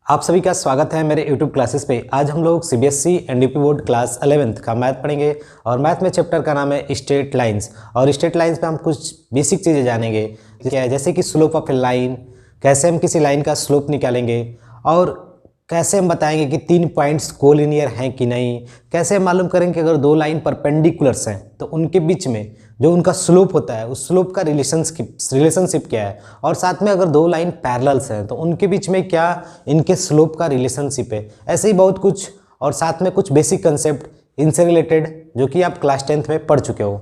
आप सभी का स्वागत है मेरे YouTube क्लासेस पे। आज हम लोग CBSE NDP board class 11th का मैथ पढ़ेंगे और मैथ में चैप्टर का नाम है स्ट्रेट लाइंस। और स्ट्रेट लाइंस पे हम कुछ बेसिक चीज़ें जानेंगे, क्या है, जैसे कि स्लोप ऑफ ए लाइन, कैसे हम किसी लाइन का स्लोप निकालेंगे और कैसे हम बताएंगे कि 3 पॉइंट्स कोलिनियर हैं कि नहीं, कैसे हम मालूम करेंगे कि अगर 2 लाइन परपेंडिकुलर्स हैं तो उनके बीच में जो उनका स्लोप होता है उस स्लोप का रिलेशनशिप क्या है, और साथ में अगर 2 लाइन पैरेलल्स हैं तो उनके बीच में क्या इनके स्लोप का रिलेशनशिप है। ऐसे ही बहुत कुछ, और साथ में कुछ बेसिक कंसेप्ट इनसे रिलेटेड जो कि आप क्लास 10th में पढ़ चुके हो।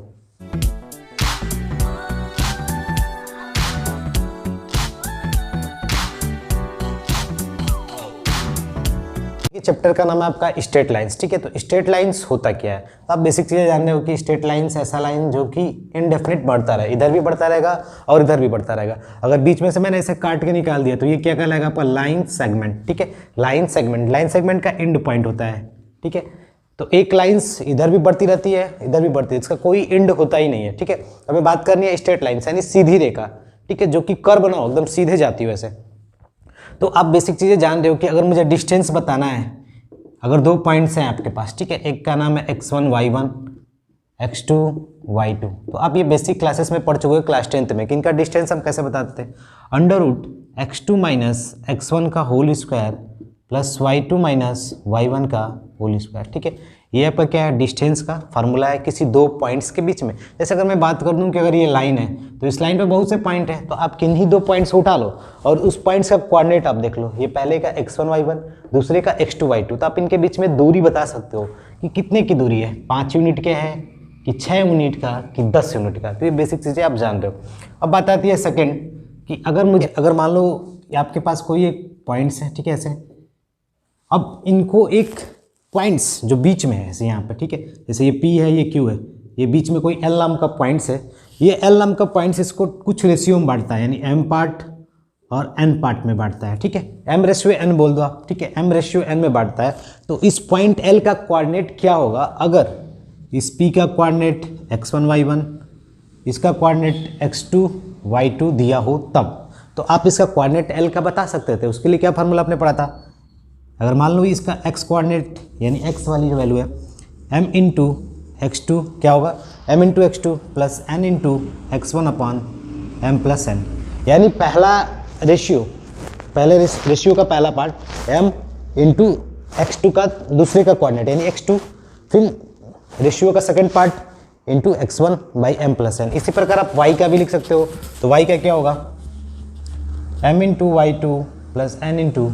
चैप्टर का नाम है आपका स्ट्रेट लाइंस। ठीक है, तो स्ट्रेट लाइंस होता क्या है, तो आप बेसिक चीज़ें जान रहे हो कि स्ट्रेट लाइंस ऐसा लाइन जो कि इनडेफिनिट बढ़ता रहे, इधर भी बढ़ता रहेगा और इधर भी बढ़ता रहेगा। अगर बीच में से मैंने ऐसे काट के निकाल दिया तो ये क्या कहलाएगा आपका लाइन सेगमेंट। ठीक है, लाइन सेगमेंट का एंड पॉइंट होता है। ठीक है, तो एक लाइन्स इधर भी बढ़ती रहती है, इधर भी बढ़ती है, इसका कोई एंड होता ही नहीं है। ठीक है, हमें बात करनी है स्ट्रेट लाइन्स यानी सीधी रेखा। ठीक है, जो कि कर्व ना हो, एकदम सीधे जाती है। वैसे तो आप बेसिक चीज़ें जान रहे हो कि अगर मुझे डिस्टेंस बताना है, अगर 2 पॉइंट्स हैं आपके पास, ठीक है, एक का नाम है x1 y1 x2 y2, तो आप ये बेसिक क्लासेस में पढ़ चुके हो क्लास 10th में कि इनका डिस्टेंस हम कैसे बताते थे, √x2 माइनस x1 का whole square plus y2 minus y1 का होल स्क्वायर। ठीक है, ये आपका क्या है, डिस्टेंस का फार्मूला है किसी 2 पॉइंट्स के बीच में। जैसे अगर मैं बात कर दूं कि अगर ये लाइन है तो इस लाइन पे बहुत से पॉइंट है, तो आप किन्हीं 2 पॉइंट्स उठा लो और उस पॉइंट्स का कोऑर्डिनेट आप देख लो। ये पहले का x1 y1, दूसरे का x2 y2, तो आप इनके बीच में दूरी बता सकते हो कि कितने की दूरी है, 5 यूनिट के है कि 6 यूनिट का कि 10 यूनिट का। तो ये बेसिक चीज़ें आप जान रहे हो। अब बात आती है सेकेंड कि अगर मान लो आपके पास कोई एक पॉइंट्स है, ठीक है, ऐसे, अब इनको एक पॉइंट्स जो बीच में है यहाँ पे, ठीक है, जैसे ये P है, ये Q है, ये बीच में कोई L नाम का पॉइंट्स है, ये L नाम का पॉइंट्स इसको कुछ रेशियो में बांटता है, यानी M पार्ट और N पार्ट में बांटता है। ठीक है, M/N बोल दो आप। ठीक है, M/N में बांटता है। तो इस पॉइंट L का कोऑर्डिनेट क्या होगा, अगर इस P का कोऑर्डिनेट x1 y1, इसका कोऑर्डिनेट x2 y2 दिया हो तब, तो आप इसका कोऑर्डिनेट L का बता सकते थे। उसके लिए क्या फार्मूला आपने पढ़ा था, अगर मान लो इसका x कोऑर्डिनेट यानी x वाली जो वैल्यू है m इंटू x2 क्या होगा, m into x2 plus n into x1 upon m plus n, यानी पहले रेशियो का पहला पार्ट m इंटू x2 का दूसरे का कोऑर्डिनेट यानी x2, फिर रेशियो का second part into x1 by m plus n। इसी प्रकार आप y का भी लिख सकते हो, तो y का क्या होगा, m into y2 plus n into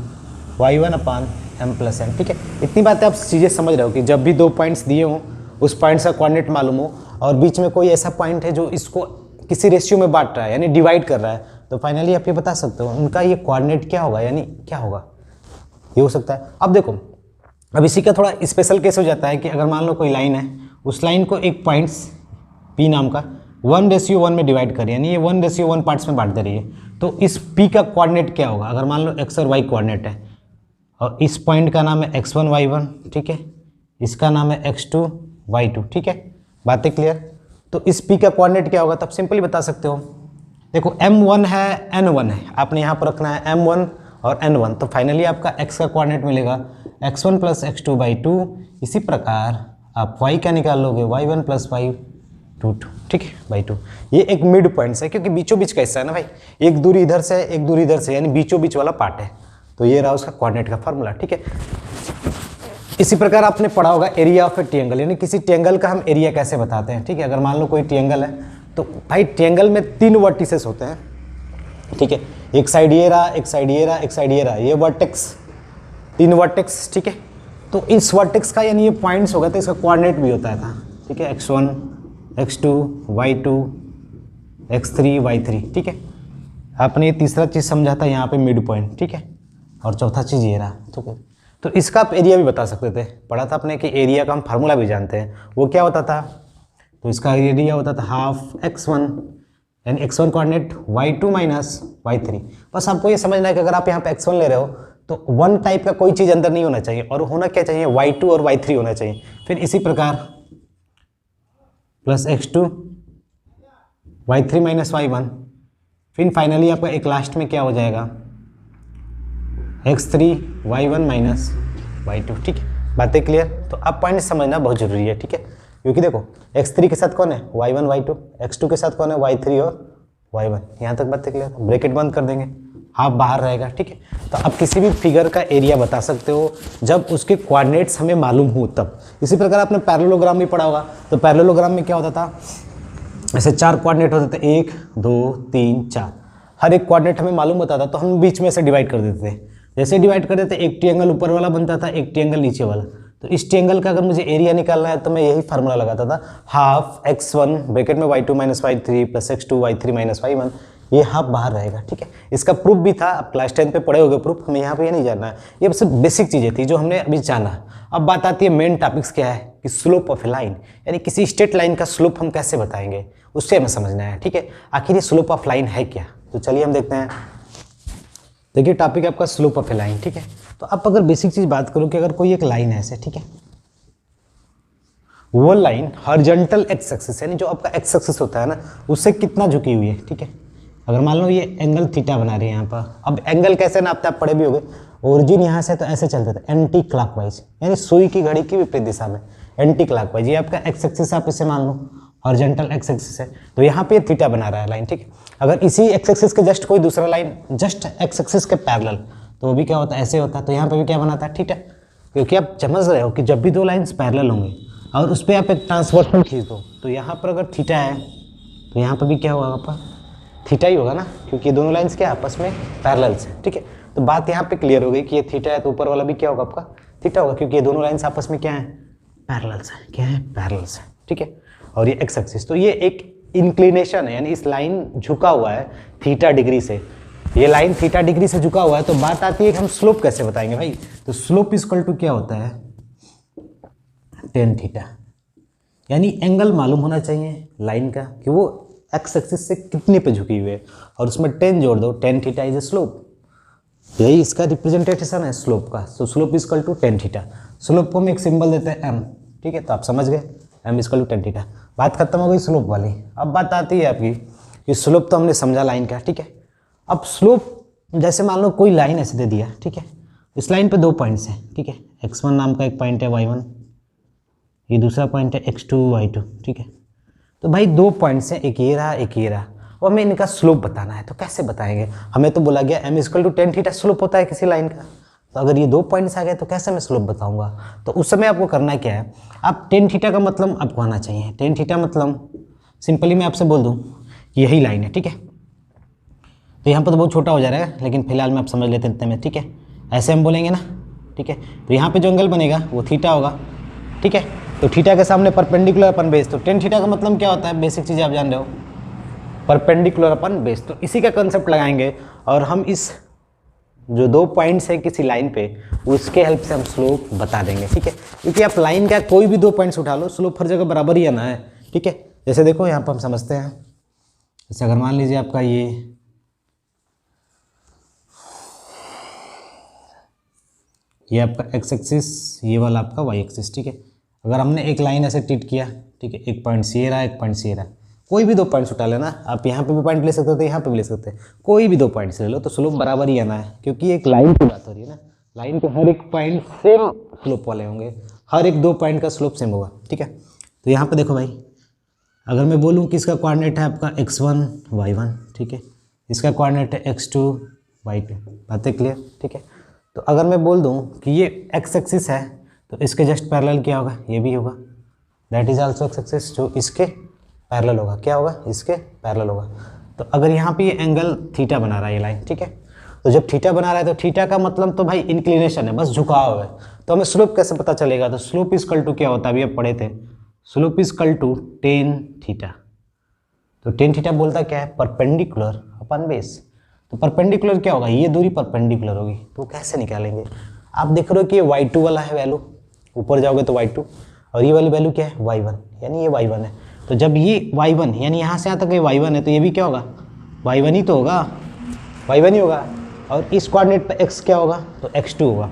y1 अपान m प्लस n। ठीक है, इतनी बातें आप चीज़ें समझ रहे हो कि जब भी 2 पॉइंट्स दिए हों, उस पॉइंट्स का कोऑर्डिनेट मालूम हो और बीच में कोई ऐसा पॉइंट है जो इसको किसी रेशियो में बांट रहा है यानी डिवाइड कर रहा है, तो फाइनली आप ये बता सकते हो उनका ये कोऑर्डिनेट क्या होगा, यानी क्या होगा, ये हो सकता है। अब देखो, अब इसी का थोड़ा स्पेशल केस हो जाता है कि अगर मान लो कोई लाइन है, उस लाइन को एक पॉइंट्स P नाम का 1:1 में डिवाइड करें, यानी ये 1:1 पार्ट्स में बांट दे रही है, तो इस P का कोऑर्डिनेट क्या होगा, अगर मान लो x और y कोऑर्डिनेट है और इस पॉइंट का नाम है x1 y1, ठीक है, इसका नाम है x2 y2। ठीक है, बातें क्लियर। तो इस P का कोऑर्डिनेट क्या होगा, तब सिंपली बता सकते हो। देखो m1 है n1 है, आपने यहाँ पर रखना है m1 और n1, तो फाइनली आपका x का कोऑर्डिनेट मिलेगा x1 प्लस x2 बाई 2। इसी प्रकार आप y का निकाल लोगे y1 प्लस y2, ठीक है, बाई 2। ये एक मिड पॉइंट्स है क्योंकि बीचों बीच का हिस्सा है ना भाई, एक दूरी इधर से एक दूरी इधर से, यानी बीचों बीच वाला पार्ट है। तो ये रहा उसका कोऑर्डिनेट का फार्मूला। ठीक है, इसी प्रकार आपने पढ़ा होगा एरिया ऑफ ए ट्रायंगल, यानी किसी ट्रायंगल का हम एरिया कैसे बताते हैं। ठीक है, अगर मान लो कोई ट्रायंगल है तो भाई ट्रायंगल में 3 वर्टिसेस होते हैं। ठीक है, एक साइड ये रहा, एक साइड ये रहा, एक साइड ये रहा, ये वर्टेक्स, 3 वर्टेक्स। ठीक है, तो इस वर्टेक्स का यानी ये पॉइंट्स हो गए, तो इसका कोऑर्डिनेट भी होता था। ठीक है, x1 x2 y2 x3 y3। ठीक है, आपने ये तीसरा चीज़ समझा था यहाँ पे मिड पॉइंट। ठीक है, और चौथा चीज़ ये रहा। तो इसका आप एरिया भी बता सकते थे, पढ़ा था आपने कि एरिया का हम फार्मूला भी जानते हैं, वो क्या होता था, तो इसका एरिया होता था हाफ x1 यानी x1 coordinate y2 minus y3। बस आपको ये समझना है कि अगर आप यहाँ पे x1 ले रहे हो तो 1 टाइप का कोई चीज़ अंदर नहीं होना चाहिए, और होना क्या चाहिए, y2 और y3 होना चाहिए। फिर इसी प्रकार plus x2 y3 minus y1, फिर फाइनली आपका एक लास्ट में क्या हो जाएगा x3 y1 माइनस y2, ठीक है, बातें क्लियर। तो अब पॉइंट समझना बहुत जरूरी है, ठीक है, क्योंकि देखो x3 के साथ कौन है y1 y2, x2 के साथ कौन है y3 और y1, यहाँ तक बातें क्लियर। ब्रैकेट बंद कर देंगे, हाफ बाहर रहेगा, ठीक है। तो आप किसी भी फिगर का एरिया बता सकते हो जब उसके कोऑर्डिनेट्स हमें मालूम हो तब। इसी प्रकार आपने पैरेललोग्राम भी पढ़ा होगा, तो पैरेललोग्राम में क्या होता था, ऐसे 4 कोऑर्डिनेट होते थे, 1 2 3 4, हर एक कोऑर्डिनेट हमें मालूम होता था तो हम बीच में से डिवाइड कर देते थे। जैसे डिवाइड कर देते एक ट्रायंगल ऊपर वाला बनता था, एक ट्रायंगल नीचे वाला। तो इस ट्रायंगल का अगर मुझे एरिया निकालना है तो मैं यही फार्मूला लगाता था, हाफ x1 ब्रैकेट में y2 minus y3 plus x2 y3 minus y1, ये हाफ बाहर रहेगा, ठीक है। इसका प्रूफ भी था, आप क्लास 10 पे पढ़े होगे प्रूफ, हमें यहाँ पे ये नहीं जानना है, ये बस बेसिक चीज़ें थी जो हमने अभी जाना। अब बात आती है मेन टॉपिक्स क्या है कि स्लोप ऑफ ए लाइन, यानी किसी स्ट्रेट लाइन का स्लोप हम कैसे बताएंगे, उससे हमें समझना है, ठीक है। आखिर ये स्लोप ऑफ लाइन है क्या, तो चलिए हम देखते हैं। देखिए टॉपिक आपका स्लोप ऑफ ए लाइन, ठीक है। तो आप अगर बेसिक चीज़ बात करो कि अगर कोई एक लाइन है ऐसे, ठीक है, वो लाइन हॉरिजॉन्टल एक्स एक्सिस यानी जो आपका एक्स एक्सिस होता है ना, उससे कितना झुकी हुई है, ठीक है। अगर मान लो ये एंगल थीटा बना रही है यहाँ पर, अब एंगल कैसे नापते आप पढ़े भी होगे, ओरिजिन यहाँ से तो ऐसे चलते थे एंटी क्लॉकवाइज, यानी सुई की घड़ी की विपरीत दिशा में एंटी क्लॉकवाइज। ये आपका एक्स एक्सिस, आप इसे मान लो हॉरिजॉन्टल एक्स एक्सिस है, तो यहाँ पे थीटा बना रहा है लाइन, ठीक है। अगर इसी एक्स एक्सिस के जस्ट कोई दूसरा लाइन जस्ट एक्स एक्सिस के पैरेलल, तो वो भी क्या होता है, ऐसे होता है, तो यहाँ पे भी क्या बनाता है, थीटा। क्योंकि आप समझ रहे हो कि जब भी दो लाइन्स पैरेलल होंगे और उस पर आप एक ट्रांसवर्सल खींच दो, तो यहाँ पर अगर थीटा है तो यहाँ पर भी क्या होगा आपका, थीटा ही होगा ना, क्योंकि ये दोनों लाइन्स क्या आपस में पैरेलल्स हैं, ठीक है। तो बात यहाँ पे क्लियर हो गई कि ये थीटा है तो ऊपर वाला भी क्या होगा आपका, थीटा होगा, क्योंकि ये दोनों लाइन्स आपस में क्या है, पैरेलल्स हैं, क्या है, पैरेलल्स हैं, ठीक है। और ये एक्स एक्सिस, तो ये एक इंक्लिनेशन है, यानी इस लाइन झुका हुआ है थीटा डिग्री से, ये लाइन थीटा डिग्री से झुका हुआ है। तो बात आती है कि हम स्लोप कैसे बताएंगे भाई, तो स्लोप इक्वल टू क्या होता है, टेन थीटा, यानी एंगल मालूम होना चाहिए लाइन का कि वो एक्स एक्सिस से कितने पे झुकी हुई है, और उसमें 10 जोड़ दो, tan theta is a slope, यही इसका रिप्रेजेंटेशन है स्लोप का। तो slope equal to tan theta, slope को हम एक सिंबल देते हैं एम, ठीक है, तो आप समझ गए M equal to tan theta. बात खत्म हो गई स्लोप वाली। अब बात आती है आपकी कि स्लोप तो हमने समझा लाइन का, ठीक है। अब स्लोप जैसे मान लो कोई लाइन ऐसे दे दिया, ठीक है, इस लाइन पे 2 पॉइंट्स हैं, ठीक है, x1 नाम का एक पॉइंट है, y1 ये दूसरा पॉइंट है, x2 y2, ठीक है। तो भाई 2 पॉइंट्स हैं, एक ये रहा एक ये रहा, और हमें इनका स्लोप बताना है, तो कैसे बताएंगे। हमें तो बोला गया m equal to tan theta slope होता है किसी लाइन का, तो अगर ये 2 पॉइंट्स आ गए तो कैसे मैं स्लोप बताऊंगा। तो उस समय आपको करना क्या है, आप टेन थीटा का मतलब आपको आना चाहिए। टेन थीटा मतलब सिंपली मैं आपसे बोल दूँ कि यही लाइन है, ठीक है। तो यहाँ पर तो बहुत छोटा हो जा रहा है, लेकिन फिलहाल में आप समझ लेते हैं इतने में, ठीक है, ऐसे हम बोलेंगे ना, ठीक है। तो यहाँ पे जो एंगल बनेगा वो थीटा होगा, ठीक है। तो थीटा के सामने परपेंडिकुलर अपन बेस, तो टेन थीटा का मतलब क्या होता है, बेसिक चीज़ें आप जान रहे हो, परपेंडिकुलर अपन बेस। तो इसी का कंसेप्ट लगाएंगे और हम इस जो 2 पॉइंट्स है किसी लाइन पे, उसके हेल्प से हम स्लोप बता देंगे, ठीक है। क्योंकि आप लाइन का कोई भी 2 पॉइंट्स उठा लो, स्लोप हर जगह बराबर ही आना है, ठीक है। जैसे देखो यहाँ पर हम समझते हैं, जैसे अगर मान लीजिए आपका ये आपका एक्स एक्सिस, ये वाला आपका वाई एक्सिस, ठीक है। अगर हमने एक लाइन ऐसे टिट किया, ठीक है, एक पॉइंट सी रहा, एक पॉइंट सी रहा, कोई भी 2 पॉइंट्स उठा लेना, आप यहाँ पे भी पॉइंट ले सकते थे, यहाँ पे भी ले सकते हैं, कोई भी 2 पॉइंट्स ले लो, तो स्लोप बराबर ही आना है, क्योंकि एक लाइन की बात हो रही है ना, लाइन पे हर एक पॉइंट सेम स्लोप वाले होंगे, हर एक 2 पॉइंट का स्लोप सेम होगा, ठीक है। तो यहाँ पर देखो भाई, अगर मैं बोलूँ कि इसका कोऑर्डिनेट है आपका x1 y1, ठीक है, इसका कोऑर्डिनेट है x2 y2, बातें क्लियर, ठीक है। तो अगर मैं बोल दूं कि ये एक्स एक्सिस है, तो इसके जस्ट पैरेलल क्या होगा, ये भी होगा, that is also x axis, जो इसके पैरेलल होगा, क्या होगा, इसके पैरेलल होगा। तो अगर यहाँ पे ये एंगल थीटा बना रहा है ये लाइन, ठीक है, तो जब थीटा बना रहा है तो थीटा का मतलब तो भाई इंक्लिनेशन है, बस झुकाव है। तो हमें स्लोप कैसे पता चलेगा, तो स्लोप इक्वल टू क्या होता है, अभी आप पढ़े थे, slope equal to tan theta. तो टेन थीटा बोलता क्या है, परपेंडिकुलर अपन बेस। तो परपेंडिकुलर क्या होगा, ये दूरी परपेंडिकुलर होगी, तो कैसे निकालेंगे। आप देख रहे हो कि ये y2 वाला है वैल्यू, ऊपर जाओगे तो y2, और ये वाली वैल्यू क्या है, y1, यानी ये y1 है। तो जब ये y1 यानी यहाँ से यहाँ तक ये y1 है, तो ये भी क्या होगा, y1 ही तो होगा, y1 ही होगा। और इस कोऑर्डिनेट पे x क्या होगा, तो x2 होगा,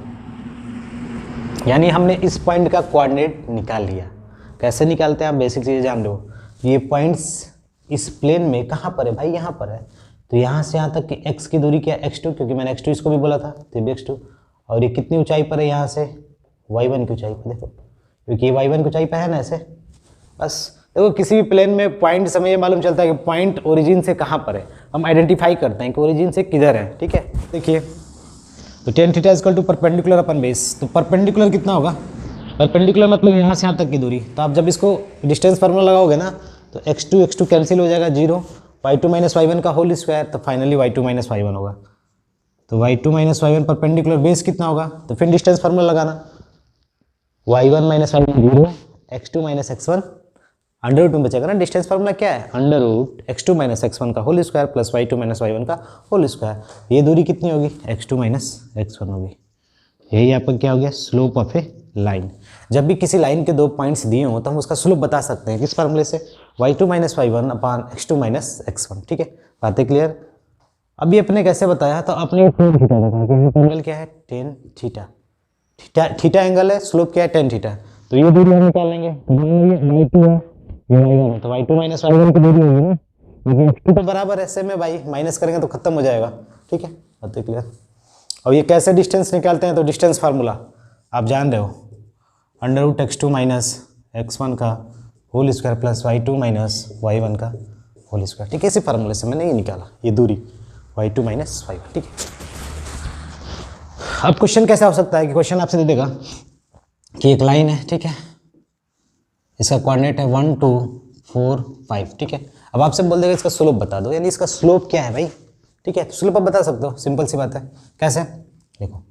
यानी हमने इस पॉइंट का कोऑर्डिनेट निकाल लिया। कैसे निकालते हैं आप बेसिक चीज़ें जान रहे हो, ये पॉइंट्स इस प्लेन में कहाँ पर है भाई, यहाँ पर है, तो यहाँ से यहाँ तक कि x की दूरी क्या है x2, क्योंकि मैंने x2 इसको भी बोला था, तो ये भी x2। और ये कितनी ऊंचाई पर है यहाँ से, y1 की ऊंचाई पर, देखो क्योंकि ये y1 की ऊंचाई पर है ना ऐसे। बस देखो किसी भी प्लेन में पॉइंट से हमें ये मालूम चलता है कि पॉइंट ओरिजिन से कहाँ पर है, हम आइडेंटिफाई करते हैं कि ओरिजिन से किधर है, ठीक है। देखिए तो tan theta equal to perpendicular upon base, तो परपेंडिकुलर कितना होगा, परपेंडिकुलर मतलब यहाँ से यहाँ तक की दूरी। तो आप जब इसको डिस्टेंस फार्मूला लगाओगे ना तो x2 कैंसिल हो जाएगा 0, y2 माइनस y1 का होल स्क्वायर, तो फाइनली y2 माइनस y1 होगा। तो y2 minus y1 perpendicular base कितना होगा, तो फिर डिस्टेंस फार्मूला लगाना, y1 minus y1 0, x2 minus x1 under root में बचेगा ना। डिस्टेंस फार्मूला क्या है, under root x2 minus x1 का whole square plus y2 minus y1 का होल स्क्वायर। ये दूरी कितनी होगी, x2 माइनस x1 होगी। यही आपका क्या हो गया, स्लोप ऑफ ए लाइन। जब भी किसी लाइन के दो पॉइंट्स दिए हों तो हम उसका स्लोप बता सकते हैं किस फार्मूले से, y2 माइनस y1 अपान x2 माइनस x1, ठीक है। बातें क्लियर। अभी अपने कैसे बताया, तो अपने टेन थीटा बताया कि एंगल क्या है, टेन थीटा, थीटा एंगल है, स्लोप क्या है, टेन थीटा। तो ये दूरी हम निकाल लेंगे, y2 है, ये y1 है, तो y2 माइनस y1 की दूरी होगी ना, क्योंकि x2 तो बराबर ऐसे में भाई माइनस करेंगे तो खत्म हो जाएगा, ठीक है। बातें क्लियर। और ये कैसे डिस्टेंस निकालते हैं, तो डिस्टेंस फार्मूला आप जान रहे हो, under root x2 minus x1 का whole square plus y2 minus y1 का होल स्क्वायर, ठीक है। इसी फार्मूले से मैंने ये निकाला, ये दूरी y2 माइनस y1, ठीक है। अब क्वेश्चन कैसा हो सकता है कि क्वेश्चन आपसे दे देगा कि एक लाइन है, ठीक है, इसका कोऑर्डिनेट है 1 2 4 5, ठीक है। अब आपसे बोल देगा इसका स्लोप बता दो, यानी इसका स्लोप क्या है भाई, ठीक है। तो स्लोप आप बता सकते हो, सिंपल सी बात है। कैसे, देखो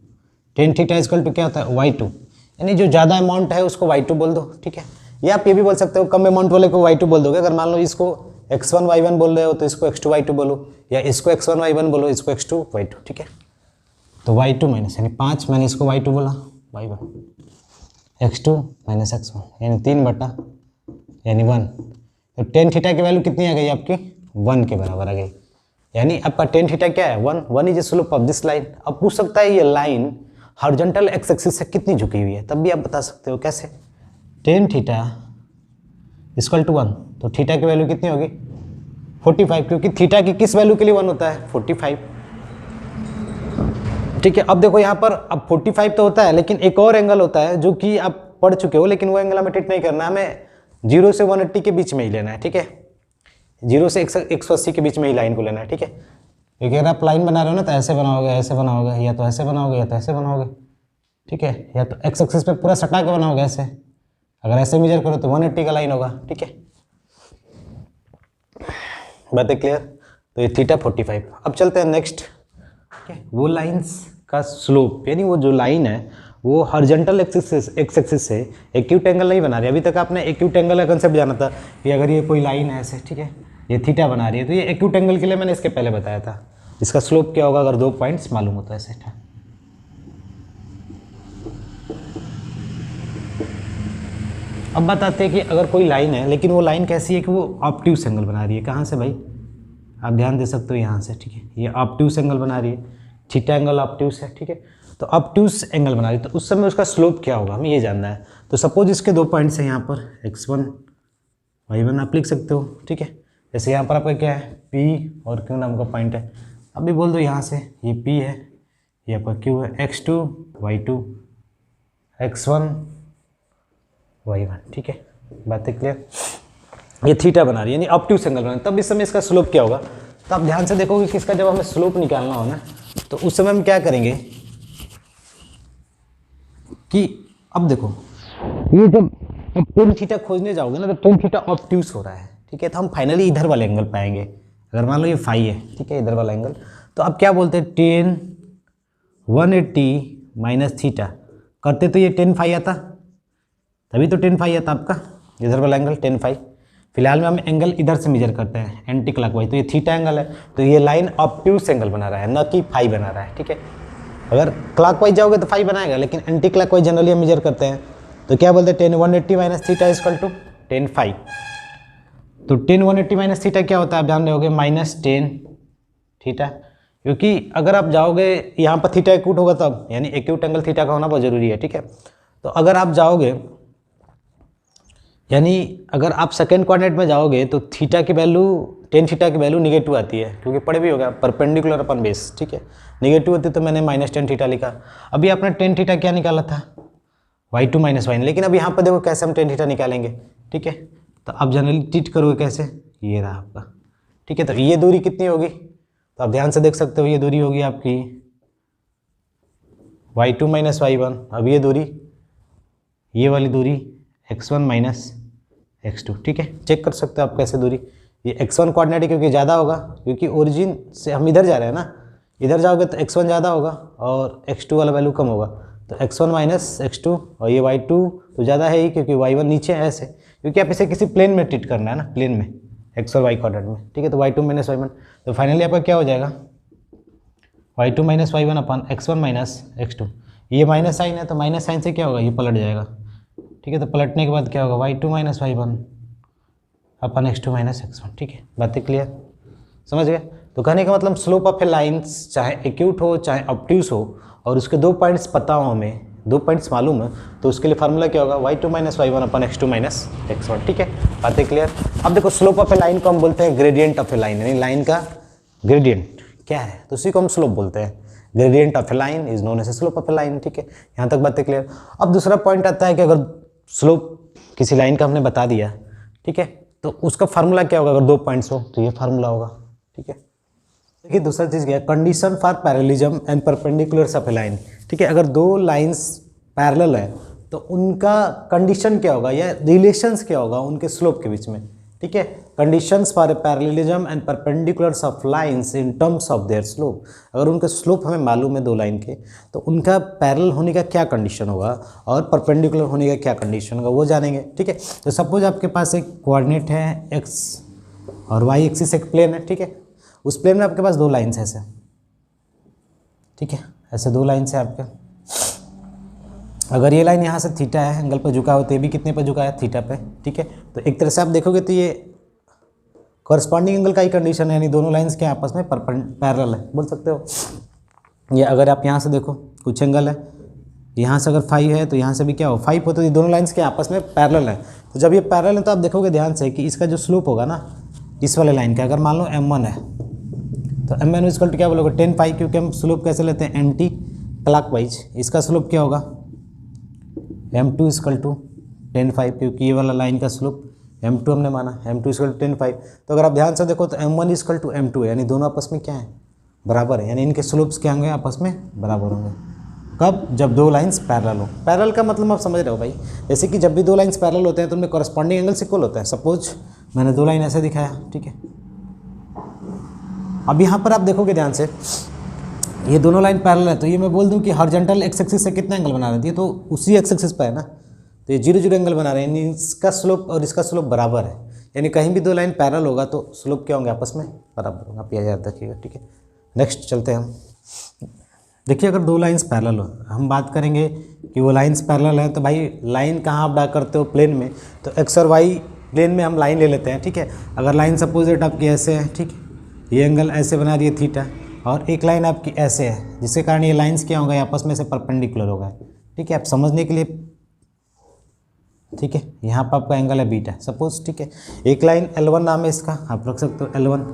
टेन थीटा इक्वल टू क्या होता है, y2, यानी जो ज़्यादा अमाउंट है उसको y2 बोल दो, ठीक है। या आप ये भी बोल सकते हो कम अमाउंट वाले को y2 बोल दोगे। अगर मान लो इसको x1 y1 बोल रहे हो तो इसको x2 y2 बोलो, या इसको x1 y1 बोलो, इसको x2 y2, ठीक है। तो y2 माइनस यानी 5, मैंने इसको y2 बोला, y1 x2 माइनस x1 यानी 3 बटा यानी 1। तो टेन थीटा की वैल्यू कितनी आ गई आपकी, 1 के बराबर आ गई, यानी आपका टेन थीटा क्या है, 1 is slope of this line. अब पूछ सकता है ये लाइन हॉरिजॉन्टल एक्स एक्सिस से कितनी झुकी हुई है, तब भी आप बता सकते हो कैसे, टेन थीटा इक्वल टू 1, तो थीटा की वैल्यू कितनी होगी 45, क्योंकि थीटा की किस वैल्यू के लिए 1 होता है, 45, ठीक है। अब देखो यहाँ पर अब 45 तो होता है, लेकिन एक और एंगल होता है जो कि आप पढ़ चुके हो, लेकिन वो एंगल हमें ट्रीट नहीं करना, हमें 0 से 180 के बीच में ही लेना है, ठीक है। 0 से 180 के बीच में ही लाइन को लेना है, ठीक है। क्योंकि अगर आप लाइन बना रहे हो ना तो ऐसे बनाओगे, ऐसे बनाओगे, या तो ऐसे बनाओगे या तो ऐसे बनाओगे, ठीक है। या तो एक्स एक्सिस पे पूरा सटा के बनाओगे ऐसे, अगर ऐसे मेजर करो तो 180 का लाइन होगा, ठीक है। बातें क्लियर। तो ये थीटा 45। अब चलते हैं नेक्स्ट, ठीक है। वो लाइंस का स्लोप, यानी वो जो लाइन है वो हॉरिजॉन्टल एक्स एक्सिस से एक्यूट एंगल नहीं बना रही। अभी तक आपने एक्यूट एंगल का कंसेप्ट जाना था कि अगर ये कोई लाइन है ऐसे, ठीक है, ये थीटा बना रही है, तो ये एक्यूट एंगल के लिए मैंने इसके पहले बताया था इसका स्लोप क्या होगा अगर दो पॉइंट्स मालूम होता है ऐसे। अब बताते हैं कि अगर कोई लाइन है, लेकिन वो लाइन कैसी है कि वो ऑब्ट्यूस एंगल बना रही है। कहाँ से भाई, आप ध्यान दे सकते हो यहाँ से, ठीक है। ये ऑब्ट्यूस एंगल बना रही है, थीटा एंगल ऑब्ट्यूस है, ठीक है। तो ऑब्ट्यूस एंगल बना रही है, तो उस समय उसका स्लोप क्या होगा हमें ये जानना है। तो सपोज इसके दो पॉइंट्स हैं यहाँ पर x1 y1 आप लिख सकते हो, ठीक है। जैसे यहाँ पर आपका क्या है P और Q नाम का पॉइंट है, अभी बोल दो यहाँ से ये P है, ये आपका Q है, x2 y2 x1 y1, ठीक है। बातें क्लियर। ये थीटा बना रही है, यानी ऑब्ट्यूस एंगल बना रही है, तब इस समय इसका स्लोप क्या होगा। तो आप ध्यान से देखोगे कि इसका जब हमें स्लोप निकालना हो ना, तो उस समय हम क्या करेंगे कि अब देखो ये जब अब टेन थीटा खोजने जाओगे ना, तो टेन थीटा ऑब्ट्यूस हो रहा है, ठीक है। तो हम फाइनली इधर वाले एंगल पाएंगे। अगर मान लो ये फाई है, ठीक है, इधर वाला एंगल, तो अब क्या बोलते हैं टेन 180 माइनस थीटा करते तो ये टेन फाई आता, तभी तो टेन फाई आता आपका इधर वाला एंगल टेन फाई। फिलहाल में हम एंगल इधर से मेजर करते हैं एंटी क्लॉकवाइज, तो ये थीटा एंगल है, तो ये लाइन ऑब्ट्यूस एंगल बना रहा है, न कि फाई बना रहा है, ठीक है। अगर क्लॉकवाइज जाओगे तो फाई बनाएगा, लेकिन एंटी क्लॉकवाइज जनरली हम मेजर करते हैं, तो क्या बोलते हैं tan 180 minus theta equal to tan phi. तो टेन 180 माइनस थीटा क्या होता है आप जान रहे होगे, माइनस टेन थीटा, क्योंकि अगर आप जाओगे यहाँ पर थीटा एक्यूट होगा तब, यानी एक्यूट एंगल थीटा का होना बहुत जरूरी है, ठीक है। तो अगर आप जाओगे यानी अगर आप सेकेंड कोऑर्डिनेट में जाओगे तो थीटा की वैल्यू टेन थीटा की वैल्यू निगेटिव आती है, क्योंकि पढ़े भी होगा परपेंडिकुलर अपन बेस, ठीक है। निगेटिव होती तो मैंने माइनस टेन थीटा लिखा। अभी आपने टेन थीटा क्या निकाला था, y2 माइनस वाई, लेकिन अब यहाँ पर देखो कैसे हम टेन थीटा निकालेंगे, ठीक है। तो आप जनरली ट्रीट करोगे कैसे, ये रहा आपका, ठीक है। तो ये दूरी कितनी होगी, तो आप ध्यान से देख सकते हो, ये दूरी होगी आपकी y2 माइनस y1। अब ये दूरी, ये वाली दूरी x1 माइनस x2, ठीक है। चेक कर सकते हो आप कैसे दूरी, ये x1 कोऑर्डिनेट क्योंकि ज़्यादा होगा, क्योंकि ओरिजिन से हम इधर जा रहे हैं ना, इधर जाओगे तो x1 ज़्यादा होगा और x2 वाला वैल्यू कम होगा, तो x1 माइनस x2, और ये y2 तो ज़्यादा है ही क्योंकि y1 नीचे है ऐसे, क्योंकि आप इसे किसी प्लेन में ट्रीट करना है ना, प्लेन में x और y कोऑर्डिनेट में, ठीक है। तो y2 माइनस y1, तो फाइनली आपका क्या हो जाएगा, y2 माइनस y1 अपन x1 माइनस x2, ये माइनस साइन है तो माइनस साइन से क्या होगा, ये पलट जाएगा, ठीक है। तो पलटने के बाद क्या होगा, y2 माइनस y1 अपन x2 माइनस x1, ठीक है। बातें क्लियर, समझ गए। तो कहने का मतलब स्लोप ऑफ ए लाइन्स चाहे एक्यूट हो चाहे ऑब्ट्यूस हो, और उसके दो पॉइंट्स पता हो हमें, दो पॉइंट्स मालूम है, तो उसके लिए फार्मूला क्या होगा, y2 माइनस y1 अपन x2 माइनस x1, ठीक है। बातें क्लियर। अब देखो स्लोप ऑफ ए लाइन को हम बोलते हैं ग्रेडियंट ऑफ ए लाइन, यानी लाइन का ग्रेडियंट क्या है, तो उसी को हम स्लोप बोलते हैं। Gradient of a line is known as slope of a line, ठीक है। यहाँ तक बातें क्लियर। अब दूसरा पॉइंट आता है कि अगर स्लोप किसी लाइन का हमने बता दिया, ठीक है, तो उसका फार्मूला क्या होगा, अगर दो पॉइंट्स हो तो ये फार्मूला होगा, ठीक है। देखिए दूसरा चीज़ क्या है, condition for parallelism and perpendiculars of a line, ठीक है। अगर दो लाइंस पैरेलल है तो उनका कंडीशन क्या होगा या रिलेशंस क्या होगा उनके स्लोप के बीच में, ठीक है। Conditions for a parallelism and perpendiculars of lines in terms of their slope, अगर उनके स्लोप हमें मालूम है दो लाइन के, तो उनका पैरेलल होने का क्या कंडीशन होगा और परपेंडिकुलर होने का क्या कंडीशन होगा वो जानेंगे, ठीक है। तो सपोज आपके पास एक कोऑर्डिनेट है x और y एक्सिस एक प्लेन है, ठीक है। उस प्लेन में आपके पास दो लाइन्स है ऐसे, ठीक है, ऐसे दो लाइन्स है आपके। अगर ये लाइन यहाँ से थीटा है, एंगल पर झुका हो, तो ये भी कितने पर झुका है, थीटा पे, ठीक है। तो एक तरह से आप देखोगे तो ये कॉरस्पॉन्डिंग एंगल का ही कंडीशन है, यानी दोनों लाइन्स के आपस में पैरेलल है, बोल सकते हो। ये अगर आप यहाँ से देखो कुछ एंगल है, यहाँ से अगर 5 है तो यहाँ से भी क्या हो 5 हो, तो ये दोनों लाइन्स के आपस में पैरेलल है। तो जब ये पैरेलल है तो आप देखोगे ध्यान से कि इसका जो स्लोप होगा ना इस वाले लाइन का, अगर मान लो m1 है तो m1 इक्वल टू क्या बोलोगे 10 पाई, क्योंकि हम स्लोप कैसे लेते हैं एंटी क्लॉकवाइज। इसका स्लोप क्या होगा m2 इक्वल टू 10 5, क्योंकि ये वाला लाइन का स्लोप m2 हमने माना, m2 इक्वल टू 10 5। तो अगर आप ध्यान से देखो तो m1 इक्वल टू m2 है, यानी दोनों आपस में क्या है, बराबर है, यानी इनके स्लोप्स क्या होंगे, आपस में बराबर होंगे। कब, जब दो लाइंस पैरेलल हो। पैरेलल का मतलब आप समझ रहे हो भाई, जैसे कि जब भी दो लाइंस पैरेलल होते हैं तो उनमें कॉरस्पॉन्डिंग एंगल्स इक्वल होता है। सपोज मैंने दो लाइन ऐसे दिखाया, ठीक है। अब यहाँ पर आप देखोगे ध्यान से, ये दोनों लाइन पैरेलल है, तो ये मैं बोल दूँ कि हॉरिजॉन्टल एक्स एक्सिस से कितना एंगल बना रही है, तो उसी एक्स एक्सिस पर है ना, तो ये 0 0 एंगल बना रहे हैं, यानी इसका स्लोप और इसका स्लोप बराबर है। यानी कहीं भी दो लाइन पैरेलल होगा तो स्लोप क्या होंगे, आपस में बराबर होगा। आप यह याद रखिएगा, ठीक है। नेक्स्ट चलते हैं हम। देखिए अगर दो लाइंस पैरेलल हो, हम बात करेंगे कि वो लाइंस पैरेलल हैं, तो भाई लाइन कहाँ आप ड्रा करते हो, प्लेन में, तो एक्स और वाई प्लेन में हम लाइन ले लेते हैं, ठीक है। अगर लाइन सपोजिट आपकी ऐसे है, ठीक है, ये एंगल ऐसे बना रही है थीटा, और एक लाइन आपकी ऐसे है, जिसके कारण ये लाइंस क्या होगा, आपस में से परपेंडिकुलर होगा, ठीक है। आप समझने के लिए, ठीक है, यहाँ पर आपका एंगल है बीटा सपोज, ठीक है। एक लाइन L1 नाम है इसका, आप रख सकते हो L1,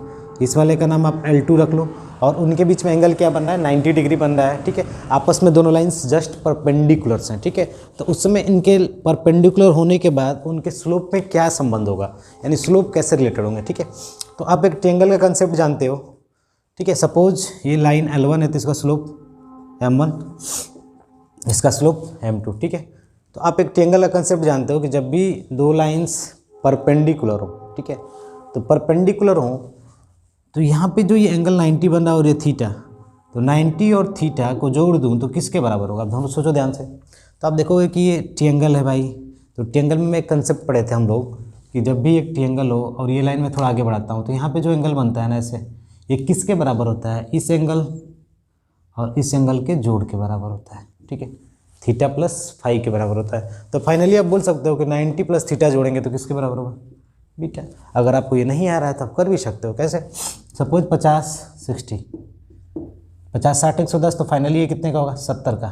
इस वाले का नाम आप L2 रख लो, और उनके बीच में एंगल क्या बन रहा है, 90 डिग्री बन रहा है, ठीक है। आपस में दोनों लाइंस जस्ट परपेंडिकुलर्स हैं, ठीक है। तो उस समय इनके परपेंडिकुलर होने के बाद उनके स्लोप में क्या संबंध होगा, यानी स्लोप कैसे रिलेटेड होंगे, ठीक है। तो आप एक ट्रायंगल का कंसेप्ट जानते हो, ठीक है। सपोज ये लाइन L1 है तो इसका स्लोप M1, इसका स्लोप M2, ठीक है। तो आप एक ट्रायंगल का कंसेप्ट जानते हो कि जब भी दो लाइंस परपेंडिकुलर हो, ठीक है, तो परपेंडिकुलर हो तो यहाँ पे जो ये एंगल 90 बन रहा है और ये थीटा, तो 90 और थीटा को जोड़ दूँ तो किसके बराबर होगा, अब हम सोचो ध्यान से। तो आप देखोगे कि ये ट्रायंगल है भाई, तो ट्रायंगल में एक कंसेप्ट पढ़े थे हम लोग कि जब भी एक ट्रायंगल हो, और ये लाइन में थोड़ा आगे बढ़ाता हूँ, तो यहाँ पे जो एंगल बनता है ना ऐसे, ये किसके बराबर होता है, इस एंगल और इस एंगल के जोड़ के बराबर होता है, ठीक है। थीटा प्लस फाई के बराबर होता है। तो फाइनली आप बोल सकते हो कि 90 प्लस थीटा जोड़ेंगे तो किसके बराबर होगा, बीटा। अगर आपको ये नहीं आ रहा है तो आप कर भी सकते हो, कैसे, सपोज 50 60 50 60 110, तो फाइनली ये कितने का होगा, 70 का।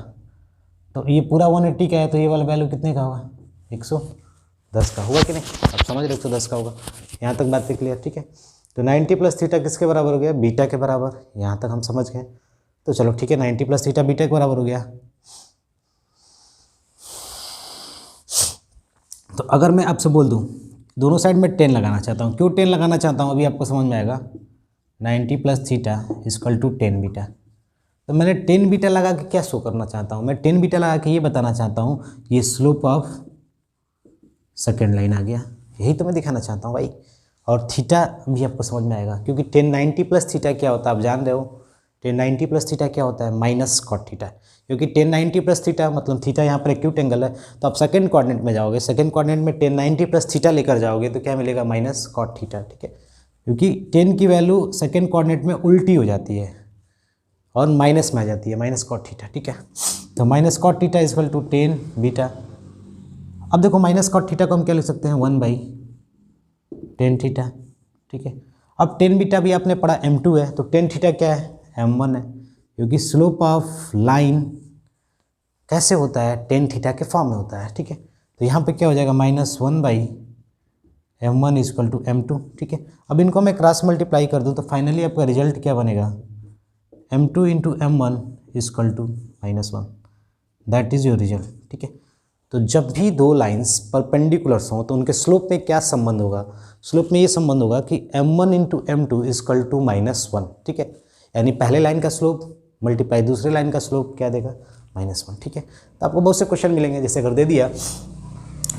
तो ये पूरा 180 का है, तो ये वाला वैल्यू कितने का होगा, 100। 10 का होगा कि नहीं, आप समझ रहे हो 110 का होगा। यहाँ तक बातें क्लियर, ठीक है। तो 90 प्लस थीटा किसके बराबर हो गया, बीटा के बराबर, यहाँ तक हम समझ गए। तो चलो ठीक है, 90 प्लस थीटा बीटा के बराबर हो गया। तो अगर मैं आपसे बोल दूँ दोनों साइड में 10 लगाना चाहता हूँ, क्यों 10 लगाना चाहता हूँ अभी आपको समझ में आएगा। 90 plus theta equal to 10 beta. तो मैंने 10 बीटा लगा के क्या शो करना चाहता हूँ, मैं 10 बीटा लगा के ये बताना चाहता हूँ ये स्लोप ऑफ सेकेंड लाइन आ गया, यही तो मैं दिखाना चाहता हूँ भाई। और थीटा भी आपको समझ में आएगा, क्योंकि 1090 प्लस थीटा क्या होता है आप जान रहे हो। 1090 प्लस थीटा क्या होता है, माइनस कॉट थीटा, क्योंकि 1090 प्लस थीटा मतलब थीटा यहाँ पर एक्यूट एंगल है। तो आप सेकंड कोऑर्डिनेट में जाओगे, सेकंड कोऑर्डिनेट में 1090 प्लस थीटा लेकर जाओगे तो क्या मिलेगा, माइनस कॉट थीटा, ठीक है। क्योंकि 10 की वैल्यू सेकंड कोऑर्डिनेट में उल्टी हो जाती है और माइनस में आ जाती है, माइनस कॉट थीटा, ठीक है। तो minus cot theta equal to 10 beta. अब देखो माइनस कॉट थीटा को हम क्या लिख सकते हैं, 1/10 थीटा, ठीक है। अब 10 बीटा भी आपने पढ़ा m2 है, तो 10 थीटा क्या है, m1 है, क्योंकि स्लोप ऑफ लाइन कैसे होता है, 10 थीटा के फॉर्म में होता है, ठीक है। तो यहाँ पे क्या हो जाएगा, -1/m1 इक्वल टू m2, ठीक है। अब इनको मैं क्रॉस मल्टीप्लाई कर दूँ तो फाइनली आपका रिजल्ट क्या बनेगा, m2 into m1 equal to -1, that is your result, ठीक है। तो जब भी दो लाइंस परपेंडिकुलर्स हों तो उनके स्लोप में क्या संबंध होगा, स्लोप में ये संबंध होगा कि m1 into m2 equal to -1, ठीक है। यानी पहले लाइन का स्लोप मल्टीप्लाई दूसरे लाइन का स्लोप क्या देगा, -1, ठीक है। तो आपको बहुत से क्वेश्चन मिलेंगे, जैसे अगर दे दिया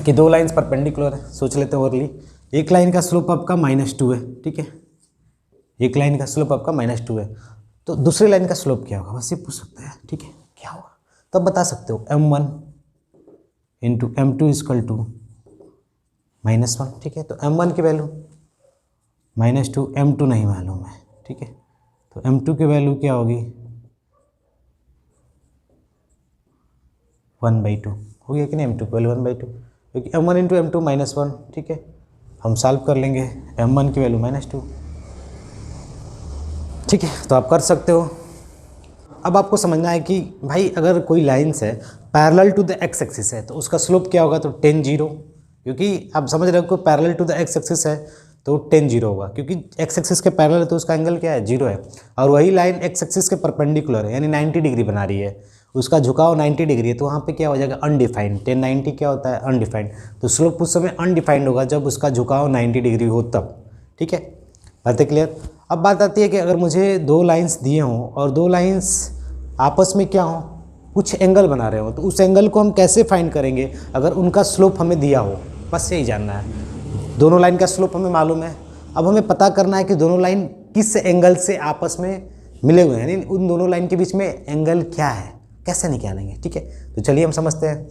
कि दो लाइंस परपेंडिकुलर है, सोच लेते हैं ओरली, एक लाइन का स्लोप आपका -2 है, ठीक है, एक लाइन का स्लोप आपका -2 है, तो दूसरी लाइन का स्लोप क्या होगा, बस ये पूछ सकते हैं, ठीक है, क्या होगा। तब बता सकते हो m1 into m2 equal to -1, ठीक है। तो m1 की वैल्यू -2, m2 नहीं मालूम है, ठीक है। तो m2 की वैल्यू क्या होगी, 1/2 हो गया कि नहीं, m2 की वैल्यू 1/2, क्योंकि m1 इंटू m2 -1, ठीक है। हम सॉल्व कर लेंगे, m1 की वैल्यू -2, ठीक है। तो आप कर सकते हो। अब आपको समझना है कि भाई अगर कोई लाइन्स है parallel to the X axis है तो उसका स्लोप क्या होगा, तो 10 0, क्योंकि आप समझ रहे हो कि parallel to the X axis है तो 10 0 होगा, क्योंकि एक्स एक्सिस के पैरेलल है तो उसका एंगल क्या है, 0 है। और वही लाइन एक्स एक्सिस के परपेंडिकुलर है, यानी 90 डिग्री बना रही है, उसका झुकाव 90 डिग्री है, तो वहाँ पे क्या हो जाएगा, अनडिफाइंड। 1090 क्या होता है, अनडिफाइंड। तो स्लोप उस समय अनडिफाइंड होगा जब उसका झुकाव 90 डिग्री हो तब, ठीक है। बातें क्लियर। अब बात आती है कि अगर मुझे दो लाइन्स दिए हों और दो लाइन्स आपस में क्या हो, कुछ एंगल बना रहे हो, तो उस एंगल को हम कैसे फाइंड करेंगे अगर उनका स्लोप हमें दिया हो, बस यही जानना है। दोनों लाइन का स्लोप हमें मालूम है, अब हमें पता करना है कि दोनों लाइन किस एंगल से आपस में मिले हुए हैं, यानी उन दोनों लाइन के बीच में एंगल क्या है, कैसे निकालेंगे, ठीक है। तो चलिए हम समझते हैं।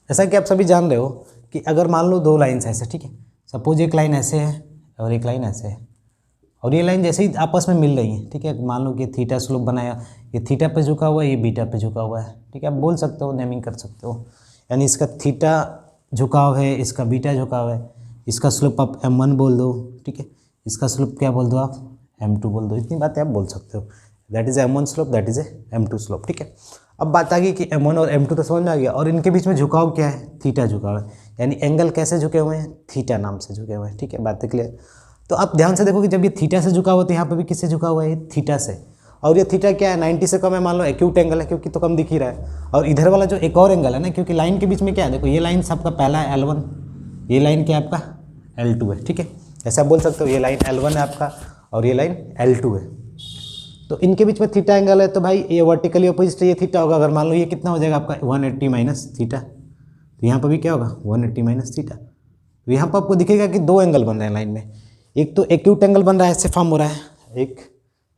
जैसा कि आप सभी जान रहे हो कि अगर मान लो दो लाइन्स ऐसे, ठीक है, सपोज एक लाइन ऐसे है और एक लाइन ऐसे है, और ये लाइन जैसे ही आपस में मिल रही है, ठीक है, मान लो कि थीटा स्लोप बनाया, ये थीटा पे झुका हुआ है, ये बीटा पे झुका हुआ है, ठीक है। आप बोल सकते हो, नेमिंग कर सकते हो, यानी इसका थीटा झुकाव है, इसका बीटा झुकाव है, इसका स्लोप आप m1 बोल दो, ठीक है, इसका स्लोप क्या बोल दो आप, m2 बोल दो, इतनी बातें आप बोल सकते हो। That is m1 slope, that is m2 slope, ठीक है। अब बात आ गई कि m1 और m2 तो समझ में आ गया, और इनके बीच में झुकाव क्या है, थीटा झुकाव है, यानी एंगल कैसे झुके हुए हैं, थीटा नाम से झुके हुए हैं, ठीक है। बातें क्लियर। तो आप ध्यान से देखो कि जब ये थीटा से झुका हुआ तो यहाँ पे भी किससे झुका हुआ है, थीटा से, और ये थीटा क्या है, 90 से कम है, मान लो एक्यूट एंगल है क्योंकि तो कम दिख ही रहा है। और इधर वाला जो एक और एंगल है ना, क्योंकि लाइन के बीच में क्या है, देखो ये लाइन सबका पहला है L1, ये लाइन क्या है आपका L2 है, ठीक है। ऐसा आप बोल सकते हो, ये लाइन L1 है आपका और ये लाइन L2 है, तो इनके बीच में थीटा एंगल है, तो भाई ये वर्टिकली अपोजिट ये थीटा होगा। अगर मान लो ये कितना हो जाएगा आपका 180 माइनस थीटा, तो यहाँ पर भी क्या होगा 180 माइनस थीटा। तो यहाँ पर आपको दिखेगा कि दो एंगल बन रहे हैं लाइन में, एक तो एक्यूट एंगल बन रहा है, ऐसे फॉर्म हो रहा है,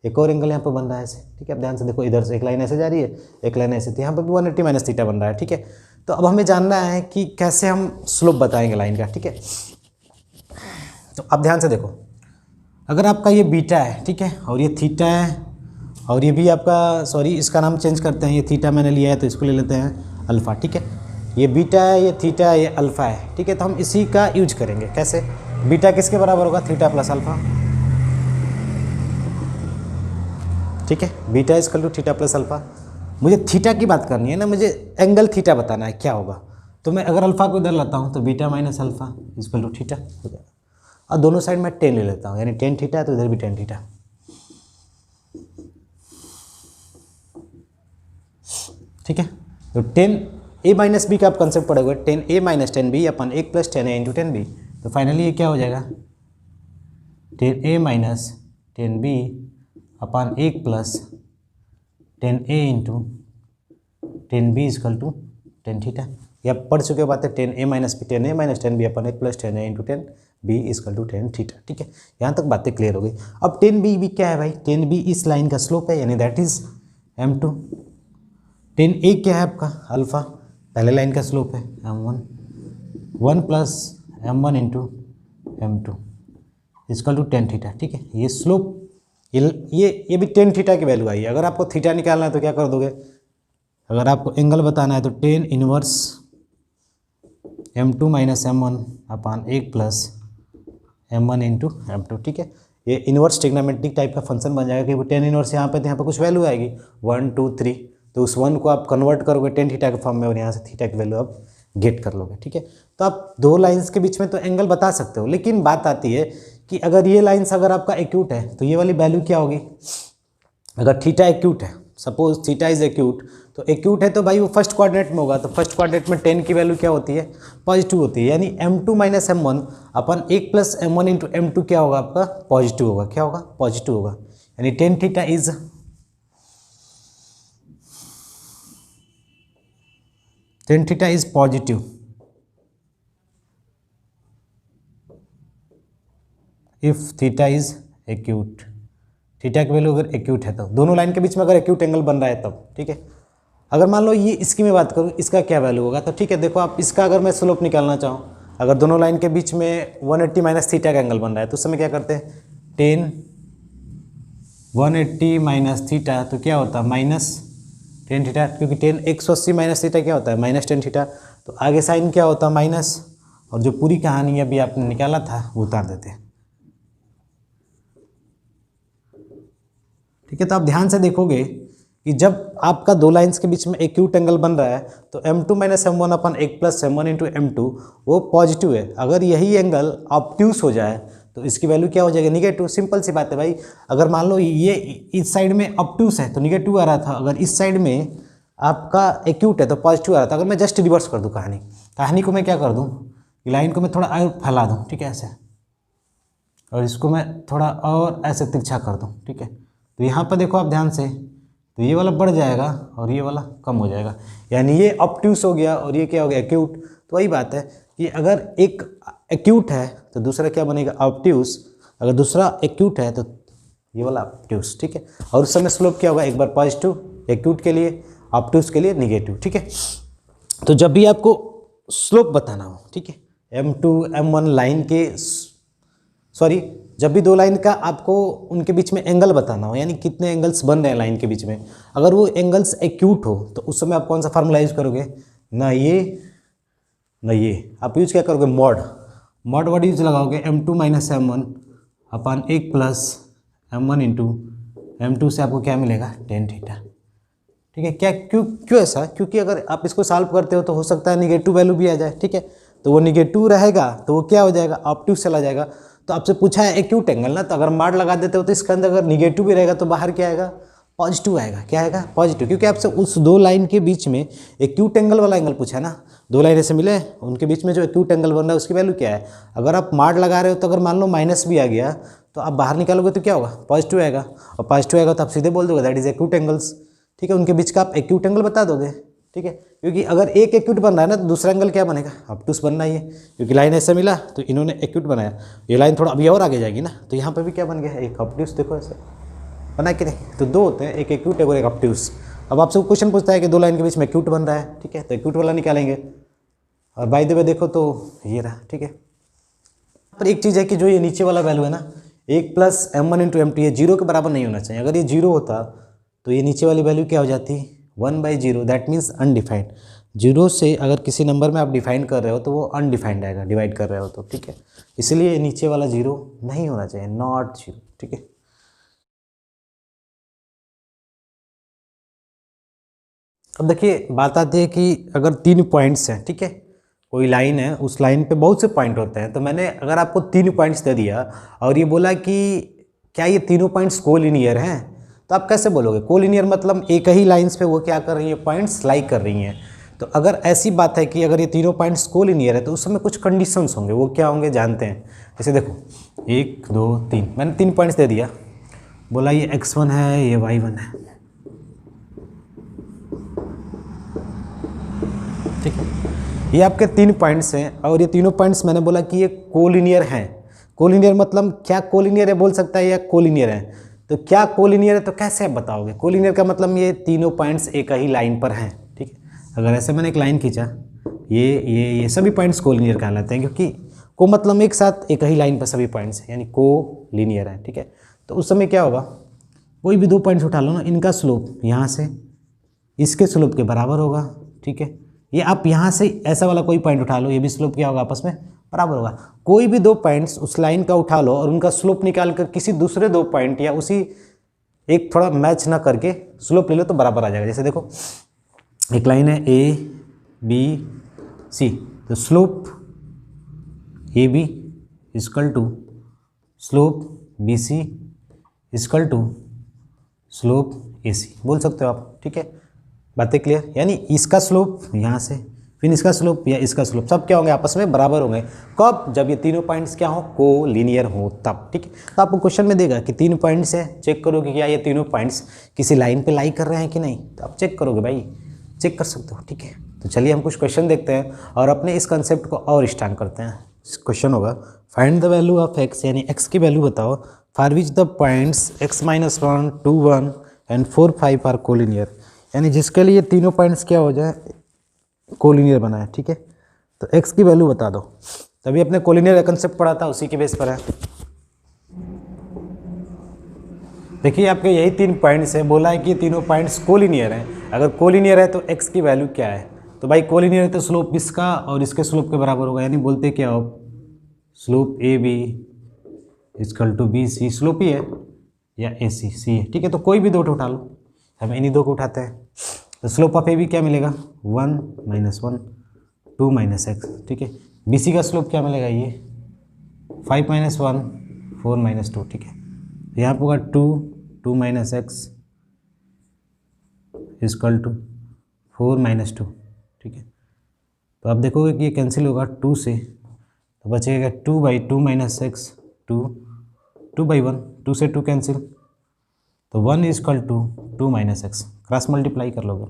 एक और एंगल यहाँ पर बन रहा है ऐसे, ठीक है। आप ध्यान से देखो, इधर से एक लाइन ऐसे जा रही है, एक लाइन ऐसे, तो यहाँ पर भी 180 माइनस थीटा बन रहा है, ठीक है। तो अब हमें जानना है कि कैसे हम स्लोप बताएंगे लाइन का, ठीक है। तो आप ध्यान से देखो, अगर आपका ये बीटा है, ठीक है, और ये थीटा है, और ये भी आपका, सॉरी इसका नाम चेंज करते हैं, ये थीटा मैंने लिया है तो इसको ले लेते हैं अल्फ़ा, ठीक है। ये बीटा है, ये थीटा है, ये अल्फ़ा है, ठीक है। तो हम इसी का यूज करेंगे, कैसे, बीटा किसके बराबर होगा, थीटा प्लस अल्फ़ा, ठीक है। Beta equal to theta plus alpha. मुझे थीटा की बात करनी है ना, मुझे एंगल थीटा बताना है क्या होगा। तो मैं अगर अल्फ़ा को इधर लाता हूँ तो beta minus alpha equal to theta हो जाएगा, और दोनों साइड मैं टेन ले लेता हूँ, यानी टेन थीटा है तो इधर भी टेन थीटा। ठीक है, तो टेन ए माइनस बी का आप कंसेप्ट पढ़ोगे, tan A minus tan B upon एक plus tan A into tan B. तो फाइनली ये क्या हो जाएगा, tan A minus tan B upon एक plus tan A into tan B equal to tan theta. ये आप पढ़ चुके हो बात है, tan A minus tan B upon एक plus tan A into tan B equal to tan theta. ठीक है, यहाँ तक बातें क्लियर हो गई। अब टेन बी क्या है भाई, टेन बी इस लाइन का स्लोप है, यानी दैट इज m2। टेन ए क्या है आपका अल्फा, पहले लाइन का स्लोप है m1, one plus m1 into m2 equal to tan theta. ठीक है, ये स्लोप ये भी टेन थीटा की वैल्यू आई है। अगर आपको थीटा निकालना है तो क्या कर दोगे, अगर आपको एंगल बताना है तो tan inverse m2 minus m1 अपान एक प्लस m1 इंटू m2। ठीक है, ये इनवर्स ट्रिग्नोमेट्रिक टाइप का फंक्शन बन जाएगा कि वो टेन इनवर्स यहाँ पे तो यहाँ पे कुछ वैल्यू आएगी 1 2 3, तो उस 1 को आप कन्वर्ट करोगे टेन थीटा के फॉर्म में और यहाँ से थीटा की वैल्यू आप गेट कर लोगे। ठीक है, तो आप दो लाइंस के बीच में तो एंगल बता सकते हो, लेकिन बात आती है कि अगर ये लाइंस अगर आपका एक्यूट है तो ये वाली वैल्यू क्या होगी। अगर थीटा एक्यूट है, सपोज थीटा इज एक्यूट, तो एक्यूट है तो भाई वो फर्स्ट क्वाड्रेंट में होगा, तो फर्स्ट क्वाड्रेंट में टेन की वैल्यू क्या होती है, पॉजिटिव होती है, यानी m2 माइनस m1 अपन एक प्लस m1 इंटू m2 क्या होगा आपका, पॉजिटिव होगा। क्या होगा, पॉजिटिव होगा, यानी ten theta is positive if theta is acute. Theta की वैल्यू अगर एक्यूट है तो दोनों लाइन के बीच में अगर एक्यूट एंगल बन रहा है तब। ठीक है, अगर मान लो ये इसकी मैं बात करूँ, इसका क्या वैल्यू होगा, तो ठीक है देखो आप इसका अगर मैं स्लोप निकालना चाहूँ, अगर दोनों लाइन के बीच में 180 माइनस थीटा का एंगल बन रहा है तो उस समय क्या करते हैं, टेन 180 माइनस थीटा तो क्या होता है माइनस टेन थीटा, क्योंकि टेन 180 माइनस थीटा क्या होता है माइनस टेन थीटा, तो आगे साइन क्या होता है माइनस, और जो पूरी कहानी अभी आपने निकाला था वो उतार देते हैं। ठीक है, तो आप ध्यान से देखोगे कि जब आपका दो लाइंस के बीच में एक्यूट एंगल बन रहा है तो m2 माइनस m1 अपन एक प्लस m1 इंटू m2 वो पॉजिटिव है। अगर यही एंगल ऑब्ट्यूस हो जाए तो इसकी वैल्यू क्या हो जाएगी, निगेटिव। सिंपल सी बात है भाई, अगर मान लो ये इस साइड में ऑब्ट्यूस है तो निगेटिव आ रहा था, अगर इस साइड में आपका एक्यूट है तो पॉजिटिव आ रहा था। अगर मैं जस्ट रिवर्स कर दूँ कहानी को मैं क्या कर दूँ, लाइन को मैं थोड़ा और फैला दूँ, ठीक है ऐसे, और इसको मैं थोड़ा और ऐसे तिरछा कर दूँ। ठीक है, तो यहाँ पर देखो आप ध्यान से, तो ये वाला बढ़ जाएगा और ये वाला कम हो जाएगा, यानी ये ऑब्ट्यूस हो गया और ये क्या हो गया एक्यूट। तो वही बात है कि अगर एक एक्यूट है तो दूसरा क्या बनेगा ऑब्ट्यूस, अगर दूसरा एक्यूट है तो ये वाला ऑब्ट्यूस। ठीक है, और उस समय स्लोप क्या होगा, एक बार पॉजिटिव एक्यूट के लिए, ऑब्ट्यूस के लिए निगेटिव। ठीक है, तो जब भी आपको स्लोप बताना हो, ठीक है, m2 m1 लाइन के जब भी दो लाइन का आपको उनके बीच में एंगल बताना हो, यानी कितने एंगल्स बन रहे हैं लाइन के बीच में, अगर वो एंगल्स एक्यूट हो तो उस समय आप कौन सा फार्मूला यूज करोगे, ना ये आप यूज क्या करोगे, मॉड वर्ड यूज लगाओगे, m2 माइनस m1 अपान एक प्लस m1 इंटू m2 से आपको क्या मिलेगा, टेन थीटा। ठीक है, क्या क्यों ऐसा, क्योंकि अगर आप इसको सॉल्व करते हो तो हो सकता है निगेटिव वैल्यू भी आ जाए। ठीक है, तो वो निगेटिव रहेगा तो वो क्या हो जाएगा, ऑब्ट्यूस चला जाएगा। तो आपसे पूछा है एक्यूट एंगल ना, तो अगर मार्ड लगा देते हो तो इसके अंदर अगर निगेटिव भी रहेगा तो बाहर क्या आएगा, पॉजिटिव आएगा। क्या आएगा, पॉजिटिव, क्योंकि आपसे उस दो लाइन के बीच में एक्यूट एंगल वाला एंगल पूछा है ना, दो लाइन ऐसे मिले उनके बीच में जो एक्यूट एंगल बन रहा है उसकी वैल्यू क्या है। अगर आप मार्ड लगा रहे हो तो अगर मान लो माइनस भी आ गया तो आप बाहर निकालोगे तो क्या होगा, पॉजिटिव आएगा, और पॉजिटिव आएगा तो आप सीधे बोल दोगे दैट इज एक्यूट एंगल्स। ठीक है, उनके बीच का आप एक्यूट एंगल बता दोगे। ठीक है, क्योंकि अगर एक एक्यूट बन रहा है ना तो दूसरा एंगल क्या बनेगा, ऑब्ट्यूस बनना ही है, क्योंकि लाइन ऐसे मिला तो इन्होंने एक्यूट बनाया, ये लाइन थोड़ा अभी और आगे जाएगी ना तो यहाँ पे भी क्या बन गया, एक ऑब्ट्यूस। देखो ऐसे बना कि नहीं, तो दो होते हैं, एक एक्यूट है और एक ऑब्ट्यूस। अब आपसे क्वेश्चन पूछता है कि दो लाइन के बीच में एक्यूट बन रहा है, ठीक है, तो एक्यूट वाला निकालेंगे। और बाय द वे देखो तो ये रहा। ठीक है, पर एक चीज़ है कि जो ये नीचे वाला वैल्यू है ना, एक प्लस m1 इंटू m2 ये जीरो के बराबर नहीं होना चाहिए। अगर ये जीरो होता तो ये नीचे वाली वैल्यू क्या हो जाती, 1/0, दैट मीन्स अनडिफाइंड। जीरो से अगर किसी नंबर में आप डिफाइन कर रहे हो तो वो अनडिफाइंड आएगा, डिवाइड कर रहे हो तो। ठीक है, इसलिए नीचे वाला जीरो नहीं होना चाहिए, नॉट जीरो। ठीक है। अब देखिए बात आती है कि अगर 3 पॉइंट्स हैं, ठीक है, कोई लाइन है, उस लाइन पे बहुत से पॉइंट होते हैं, तो मैंने अगर आपको 3 पॉइंट्स दे दिया और ये बोला कि क्या ये तीनों पॉइंट्स कोलिनियर हैं, तो आप कैसे बोलोगे? कोलिनियर मतलब एक ही लाइंस पे वो क्या कर रही है, पॉइंट्स लाई कर रही हैं। तो अगर ऐसी बात है कि अगर ये तीनों पॉइंट्स कोलिनियर है तो उस समय कुछ कंडीशंस होंगे, वो क्या होंगे जानते हैं। जैसे देखो 1 2 3, मैंने 3 पॉइंट्स दे दिया, बोला ये x1 है, ये y1 है, ठीक है, ये आपके 3 पॉइंट्स हैं और ये तीनों पॉइंट्स मैंने बोला कि ये कोलिनियर हैं। कोलिनियर मतलब क्या कोलिनियर है बोल सकता है या कोलिनियर है, तो क्या कोलिनियर है तो कैसे आप बताओगे? कोलिनियर का मतलब ये तीनों पॉइंट्स एक ही लाइन पर हैं, ठीक है। अगर ऐसे मैंने एक लाइन खींचा, ये सभी पॉइंट्स कोलिनियर कहलाते हैं, क्योंकि को मतलब एक साथ एक ही लाइन पर सभी पॉइंट्स हैं, यानी कोलिनियर है, ठीक है। तो उस समय क्या होगा, कोई भी 2 पॉइंट्स उठा लो ना, इनका स्लोप यहाँ से इसके स्लोप के बराबर होगा, ठीक है। ये आप यहाँ से ऐसा वाला कोई पॉइंट उठा लो, ये भी स्लोप क्या होगा, आपस में बराबर होगा। कोई भी 2 पॉइंट्स उस लाइन का उठा लो और उनका स्लोप निकाल कर किसी दूसरे 2 पॉइंट या उसी एक थोड़ा मैच ना करके स्लोप ले लो तो बराबर आ जाएगा। जैसे देखो एक लाइन है ए बी सी, तो slope A B equal to slope B C equal to slope A C बोल सकते हो आप, ठीक है। बातें क्लियर? यानी इसका स्लोप यहाँ से, फिर इसका स्लोप या इसका स्लोप, सब क्या होंगे, आपस में बराबर होंगे। कब? जब ये तीनों पॉइंट्स क्या हो, कोलिनियर हो तब, ठीक है। तो आपको क्वेश्चन में देगा कि 3 पॉइंट्स है, चेक करो कि क्या ये तीनों पॉइंट्स किसी लाइन पे लाई कर रहे हैं कि नहीं, तो आप चेक करोगे भाई, चेक कर सकते हो, ठीक है। तो चलिए हम कुछ क्वेश्चन देखते हैं और अपने इस कंसेप्ट को और स्ट्रांग करते हैं। क्वेश्चन होगा find the value of x, यानी x की वैल्यू बताओ for which the points x-1 2 1 and 4 5 are collinear, यानी जिसके लिए तीनों पॉइंट्स क्या हो जाए, कोलिनियर बनाए, ठीक है। तो x की वैल्यू बता दो, तभी अपने कोलिनियर कंसेप्ट पढ़ा था, उसी के बेस पर है। देखिए आपके यही 3 पॉइंट्स है, बोला है कि तीनों पॉइंट्स कोलिनियर हैं। अगर कोलिनियर है तो x की वैल्यू क्या है, तो भाई कोलिनियर है तो स्लोप इसका और इसके स्लोप के बराबर होगा, यानी बोलते क्या हो, slope A B equal to B C, slope ही है या ए सी सी है, ठीक है। तो कोई भी 2 उठा लो, हम इन्हीं 2 को उठाते हैं। तो स्लोप ऑफ ए बी क्या मिलेगा, 1 - 1 2 - x, ठीक है। बी सी का स्लोप क्या मिलेगा, ये 5 - 1 4 - 2, ठीक है। यहाँ पर होगा 2 2 - x इक्वल टू 4 - 2, ठीक है। तो आप देखोगे कि ये कैंसिल होगा 2 से, तो बचेगा 2/2 - x 2 2/1, 2 से 2 कैंसिल, तो 1 equal to 2 - x, cross multiply कर लोगे,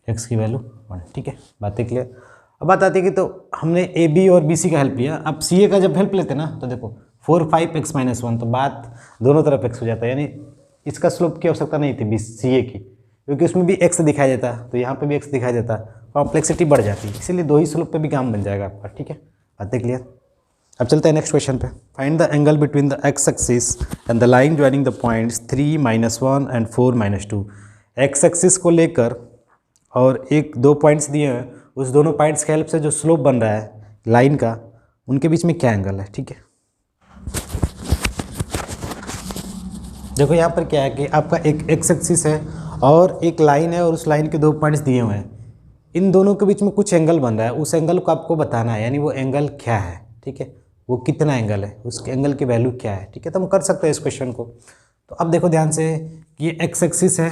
x की वैल्यू 1, ठीक है। बातें क्लियर? अब बात आती है कि तो हमने ए बी और बी सी का हेल्प लिया, अब सी ए का जब हेल्प लेते ना तो देखो 4 5 x - 1, तो बात दोनों तरफ x हो जाता है, यानी इसका स्लोप की आवश्यकता नहीं थी बी सी ए की, क्योंकि उसमें भी x दिखाई देता, तो यहाँ पे भी x दिखाई देता, कॉम्प्लेक्सिटी बढ़ जाती है, इसीलिए 2 ही स्लोप पे भी काम बन जाएगा आपका, ठीक है। बातें क्लियर? अब चलते हैं नेक्स्ट क्वेश्चन पे। Find the angle between the x axis and the line joining the points 3 - 1 and 4 - 2। x axis को लेकर और 2 पॉइंट्स दिए हैं, उस दोनों पॉइंट्स के हेल्प से जो स्लोप बन रहा है लाइन का, उनके बीच में क्या एंगल है, ठीक है। देखो यहाँ पर क्या है कि आपका एक x एक्सिस है और एक लाइन है और उस लाइन के 2 पॉइंट्स दिए हुए हैं, इन दोनों के बीच में कुछ एंगल बन रहा है, उस एंगल को आपको बताना है, यानी वो एंगल क्या है, ठीक है, वो कितना एंगल है, उसके एंगल की वैल्यू क्या है, ठीक है। तो हम कर सकते हैं इस क्वेश्चन को। तो अब देखो ध्यान से कि ये x एक्सिस है,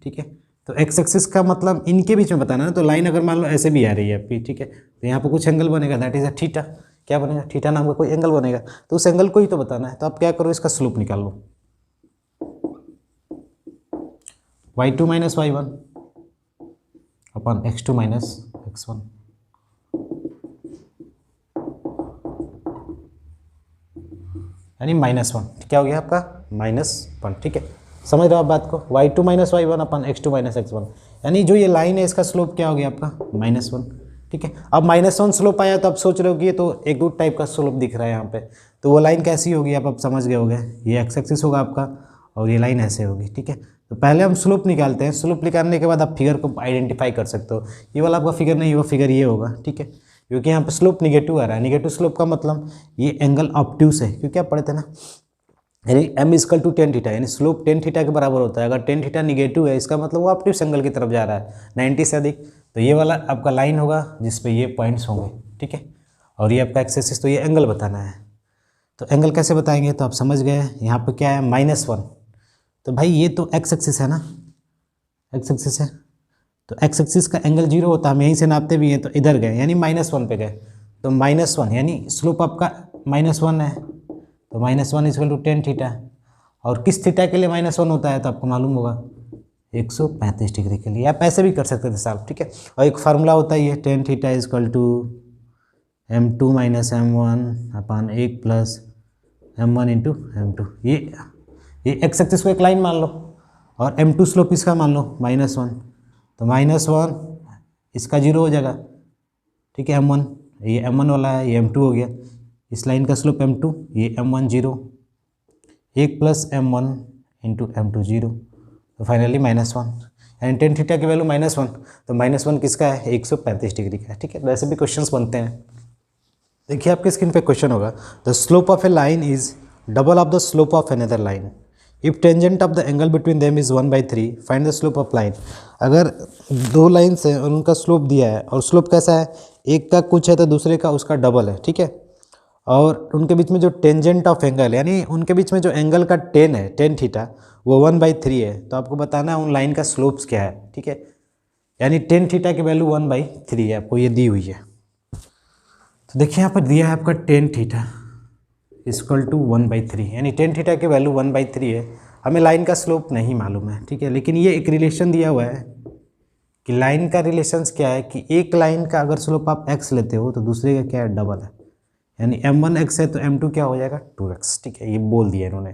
ठीक है, तो x एक्सिस का मतलब इनके बीच में बताना है। तो लाइन अगर मान लो ऐसे भी आ रही है आपकी, ठीक है, तो यहाँ पर कुछ एंगल बनेगा, दैट इज अ थीटा। क्या बनेगा, थीटा नाम का कोई एंगल बनेगा, तो उस एंगल को ही तो बताना है। तो आप क्या करो, इसका स्लोप निकाल लो, y2 - y1 अपन x2 - x1, यानी -1, क्या हो गया आपका -1, ठीक है। समझ रहे हो आप बात को, y2 - y1 अपन x2 - x1, यानी जो ये लाइन है इसका स्लोप क्या हो गया आपका -1, ठीक है। अब -1 स्लोप आया तो आप सोच रहे हो कि ये तो एक गुड टाइप का स्लोप दिख रहा है यहाँ पे, तो वो लाइन कैसी होगी आप अब समझ गए होगे, ये x एक्सिस होगा आपका और ये लाइन ऐसे होगी, ठीक है। तो पहले हम स्लोप निकालते हैं, स्लोप निकालने के बाद आप फिगर को आइडेंटिफाई कर सकते हो। ये वाला आपका फिगर नहीं, वो फिगर ये होगा, ठीक है, क्योंकि यहाँ पे स्लोप निगेटिव आ रहा है। निगेटिव स्लोप का मतलब ये एंगल ऑब्ट्यूस है, क्योंकि आप पढ़े थे ना यानी m equal to tan theta, यानी स्लोप टेन थीटा के बराबर होता है। अगर टेन थीटा निगेटिव है इसका मतलब वो ऑप्टिव एंगल की तरफ जा रहा है 90 से अधिक। तो ये वाला आपका लाइन होगा जिस पे ये पॉइंट्स होंगे, ठीक है। और ये आपका एक्स एक्सिस, तो ये एंगल बताना है। तो एंगल कैसे बताएंगे, तो आप समझ गए यहाँ पे क्या है -1। तो भाई ये तो एक्स एक्सिस है ना, एक्स एक्सिस है, तो एक्स एक्सिस का एंगल 0 होता है, हम यहीं से नापते भी हैं। तो इधर गए यानी -1 पे गए, तो -1 यानी स्लोप आपका -1 है। तो -1 इक्वल टू टेन थीटा। और किस थीटा के लिए -1 होता है तो आपको मालूम होगा 135 डिग्री के लिए। आप ऐसे भी कर सकते थे साहब, ठीक है। और एक फार्मूला होता है ये tan theta equal to m2 - m1 upon 1 plus m1 into m2। ये एक्स एक्सिस को एक लाइन मान लो और m2 स्लोप इसका मान लो -1। तो -1 इसका 0 हो जाएगा, ठीक है। m1 ये m1 वाला है, ये m2 हो गया। इस लाइन का स्लोप m2, ये m1 0, 1 plus m1 into m2 0। तो फाइनली -1, यानी टेन थीटा की वैल्यू -1। तो -1 किसका है, 135 डिग्री का है, ठीक है। वैसे भी क्वेश्चंस बनते हैं। देखिए आपके स्क्रीन पे क्वेश्चन होगा, the slope of a line is double of the slope of another line if tangent of the angle between them is 1/3 find the slope of line. अगर दो लाइन्स हैं और उनका स्लोप दिया है, और स्लोप कैसा है, एक का कुछ है तो दूसरे का उसका डबल है, ठीक है। और उनके बीच में जो टेंजेंट ऑफ एंगल, यानी उनके बीच में जो एंगल का टेन है, टेन थीटा, वो 1/3 है। तो आपको बताना है उन लाइन का स्लोप्स क्या है, ठीक है। यानी टेन थीटा की वैल्यू 1/3 है, आपको ये दी हुई है। तो देखिए यहाँ पर दिया है आपका टेन थीटा इक्वल टू 1/3, यानी टेन थीटा की वैल्यू 1/3 है। हमें लाइन का स्लोप नहीं मालूम है, ठीक है। लेकिन ये एक रिलेशन दिया हुआ है कि लाइन का रिलेशंस क्या है कि एक लाइन का अगर स्लोप आप x लेते हो तो दूसरे का क्या है, डबल है। यानी m1 x है तो m2 क्या हो जाएगा, 2x, ठीक है। ये बोल दिया इन्होंने।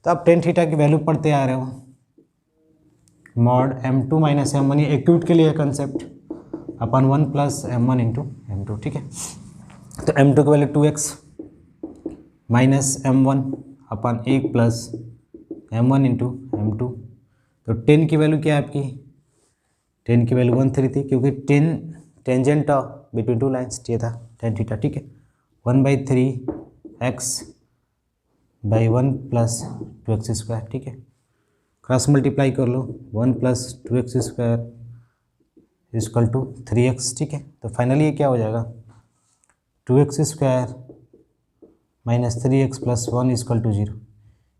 तो आप टेन थीटा की वैल्यू पढ़ते आ रहे हो, मॉड m2 - m1, ये एक्यूट के लिए कंसेप्ट, अपन 1 प्लस m1 इंटू m2, ठीक है। तो m2 की वैल्यू 2x माइनस m1 अपन 1 प्लस m1 इंटू m2। तो 10 की वैल्यू क्या है आपकी, 10 की वैल्यू 1/3 थी, क्योंकि 10 tangent of between two lines ये था टेन थीटा, ठीक है। 1/3 x by 1 plus 2x square, ठीक है। क्रॉस मल्टीप्लाई कर लो, 1 plus 2x square equal to 3x, ठीक है। तो फाइनली ये क्या हो जाएगा, 2x square minus 3x plus 1 equal to 0।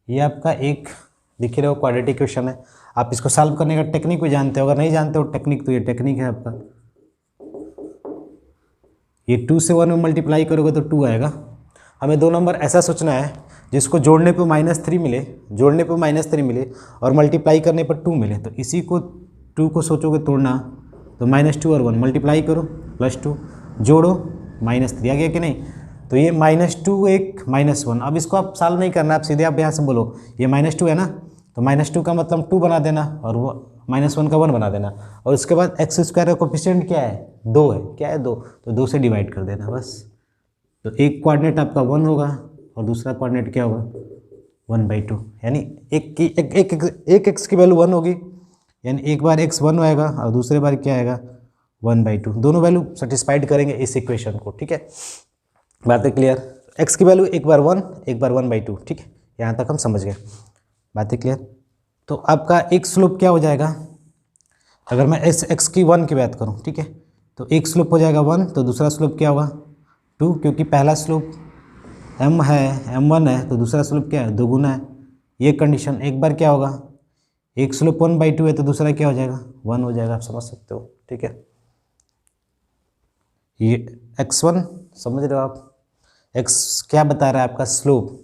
ये आपका एक दिख रहे हो क्वाड्रेटिक क्वेश्चन है। आप इसको सॉल्व करने का टेक्निक भी जानते हो, अगर नहीं जानते हो टेक्निक तो ये टेक्निक है आपका। ये 2 से 1 में मल्टीप्लाई करोगे तो 2 आएगा। हमें दो नंबर ऐसा सोचना है जिसको जोड़ने पे -3 मिले, जोड़ने पे -3 मिले और मल्टीप्लाई करने पर 2 मिले। तो इसी को 2 को सोचोगे तोड़ना, तो -2 और 1 मल्टीप्लाई करो +2, जोड़ो -3 आ गया कि नहीं। तो ये -2 एक -1। अब इसको आप सॉल्व नहीं करना, आप सीधे आप यहाँ से बोलो ये -2 है ना, तो -2 का मतलब 2 बना देना और वो -1 का 1 बना देना। और उसके बाद x स्क्वायर का कोफिशिएंट क्या है, 2 है, क्या है 2, तो 2 से डिवाइड कर देना बस। तो एक कोऑर्डिनेट आपका 1 होगा और दूसरा कोऑर्डिनेट क्या होगा, 1/2। यानी एक x की वैल्यू 1 होगी, यानी एक बार x 1 आएगा और दूसरे बार क्या आएगा 1/2। दोनों वैल्यू सेटिस्फाइड करेंगे इस इक्वेशन को, ठीक है। बातें क्लियर, x की वैल्यू एक बार 1 एक बार 1/2, ठीक है। यहाँ तक हम समझ गए, बातें क्लियर। तो आपका एक स्लोप क्या हो जाएगा, अगर मैं x की 1 की बात करूँ, ठीक है, तो एक स्लोप हो जाएगा 1, तो दूसरा स्लोप क्या होगा 2, क्योंकि पहला स्लोप m है, m1 है, तो दूसरा स्लोप क्या है, 2 गुना है। ये कंडीशन एक बार क्या होगा, एक स्लोप 1/2 है तो दूसरा क्या हो जाएगा 1 हो जाएगा, आप समझ सकते हो, ठीक है। ये x1 समझ रहे हो आप, x क्या बता रहा है आपका स्लोप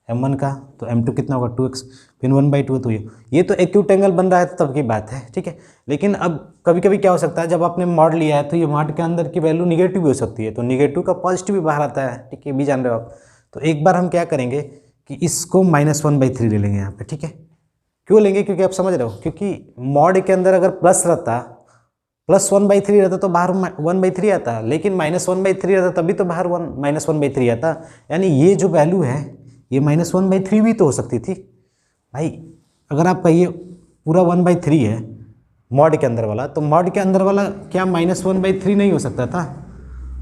m1 का, तो m2 कितना होगा 2x, फिर 1/2 है। तो ये तो एक्यूट एंगल बन रहा है तो तब की बात है, ठीक है। लेकिन अब कभी कभी क्या हो सकता है, जब आपने मॉड लिया है तो ये मॉड के अंदर की वैल्यू निगेटिव भी हो सकती है, तो निगेटिव का पॉजिटिव भी बाहर आता है, ठीक है, भी जान रहे हो आप। तो एक बार हम क्या करेंगे कि इसको -1/3 ले लेंगे यहाँ पे, ठीक है। क्यों लेंगे, क्योंकि आप समझ रहे हो, क्योंकि मॉड के अंदर अगर प्लस रहता, +1/3 रहता तो बाहर 1/3 आता, लेकिन -1/3 रहता तभी तो बाहर -1/3 आता। यानी ये जो वैल्यू है ये -1/3 भी तो हो सकती थी भाई। अगर आप कहिए पूरा 1/3 है मॉड के अंदर वाला, तो मॉड के अंदर वाला क्या -1/3 नहीं हो सकता था,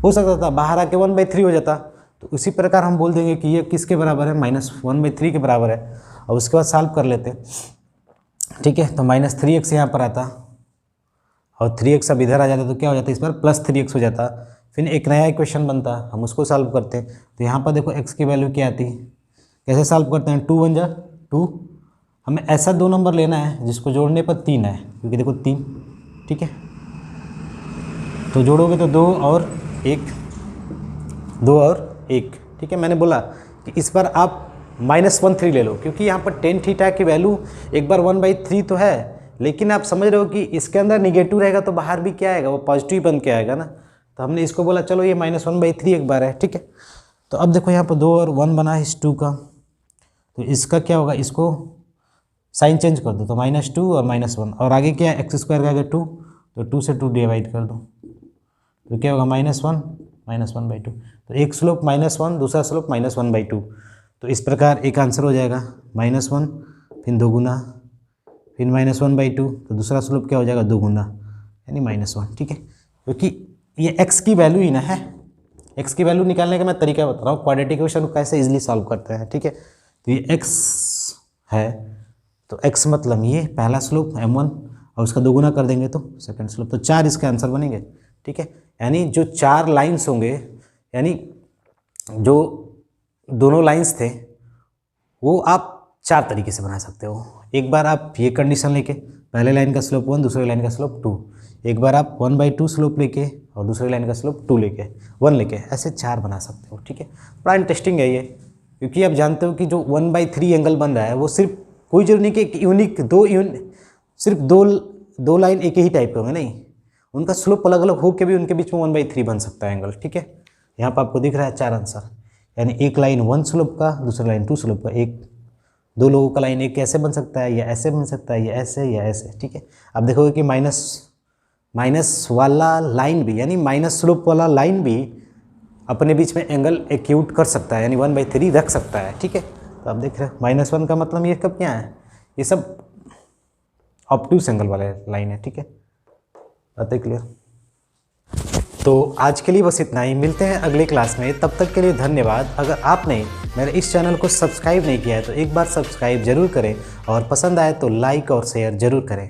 हो सकता था, बाहर आके 1/3 हो जाता। तो उसी प्रकार हम बोल देंगे कि ये किसके बराबर है, -1/3 के बराबर है। और उसके बाद सॉल्व कर लेते, ठीक है। तो -3x यहाँ पर आता और 3x अब इधर आ जाता तो क्या हो जाता है, इस पर +3x हो जाता। फिर एक नया इक्वेशन बनता, हम उसको सॉल्व करते हैं। तो यहाँ पर देखो x की वैल्यू क्या आती, कैसे सॉल्व करते हैं, 2 × 1 = 2। हमें ऐसा 2 नंबर लेना है जिसको जोड़ने पर 3 है, क्योंकि देखो 3, ठीक है। तो जोड़ोगे तो 2 और 1, 2 और 1, ठीक है। मैंने बोला कि इस बार आप -1/3 ले लो, क्योंकि यहाँ पर tan थीटा की वैल्यू एक बार 1/3 तो है, लेकिन आप समझ रहे हो कि इसके अंदर निगेटिव रहेगा तो बाहर भी क्या आएगा, वो पॉजिटिव बन के आएगा ना। तो हमने इसको बोला चलो ये -1/3 एक बार है, ठीक है। तो अब देखो यहाँ पर 2 और 1 बना है इस 2 का, तो इसका क्या होगा, इसको साइन चेंज कर दो तो -2 और -1, और आगे क्या है, x² का आगे 2, तो 2 से 2 डिवाइड कर दो तो क्या होगा, -1/2। तो एक स्लोप -1, दूसरा स्लोप -1/2। तो इस प्रकार एक आंसर हो जाएगा -1, फिर 2 गुना, फिर -1/2, तो दूसरा स्लोप क्या हो जाएगा, 2 गुना, यानी -1, ठीक है। क्योंकि ये x की वैल्यू ही ना है, x की वैल्यू निकालने का मैं तरीका बता रहा हूँ, क्वाड्रेटिक इक्वेशन को कैसे इजीली सॉल्व करते हैं, ठीक है। तो ये x है, तो x मतलब ये पहला स्लोप m1 और उसका 2 गुना कर देंगे तो सेकंड स्लोप, तो 4 इसके आंसर बनेंगे, ठीक है। यानी जो 4 लाइन्स होंगे, यानी जो दोनों लाइन्स थे वो आप 4 तरीके से बना सकते हो। एक बार आप ये कंडीशन लेके, पहले लाइन का स्लोप 1, दूसरे लाइन का स्लोप 2, एक बार आप 1/2 स्लोप लेके और दूसरे लाइन का स्लोप 1 लेके, ऐसे 4 बना सकते हो, ठीक है। बड़ा इंटरेस्टिंग है ये, क्योंकि आप जानते हो कि जो 1/3 एंगल बन रहा है वो सिर्फ कोई जरूरी नहीं कि एक यूनिक सिर्फ दो लाइन एक ही टाइप के होंगे, नहीं, उनका स्लोप अलग अलग हो के भी उनके बीच में 1/3 बन सकता है एंगल, ठीक है। यहाँ पर आपको दिख रहा है 4 आंसर, यानी एक लाइन 1 स्लोप का, दूसरा लाइन 2 स्लोप का, एक 2 लोगों का लाइन एक ऐसे बन सकता है, या ऐसे बन सकता है, या ऐसे या ऐसे, ठीक है। आप देखोगे कि माइनस वाला लाइन भी, यानी माइनस स्लोप वाला लाइन भी अपने बीच में एंगल एक्यूट कर सकता है, यानी 1/3 रख सकता है, ठीक है। तो आप देख रहे हैं -1 का मतलब ये कब क्या है, ये सब ऑब्ट्यूज एंगल वाले लाइन है, ठीक है। बात है क्लियर। तो आज के लिए बस इतना ही, मिलते हैं अगली क्लास में, तब तक के लिए धन्यवाद। अगर आपने मेरे इस चैनल को सब्सक्राइब नहीं किया है तो एक बार सब्सक्राइब जरूर करें, और पसंद आए तो लाइक और शेयर जरूर करें।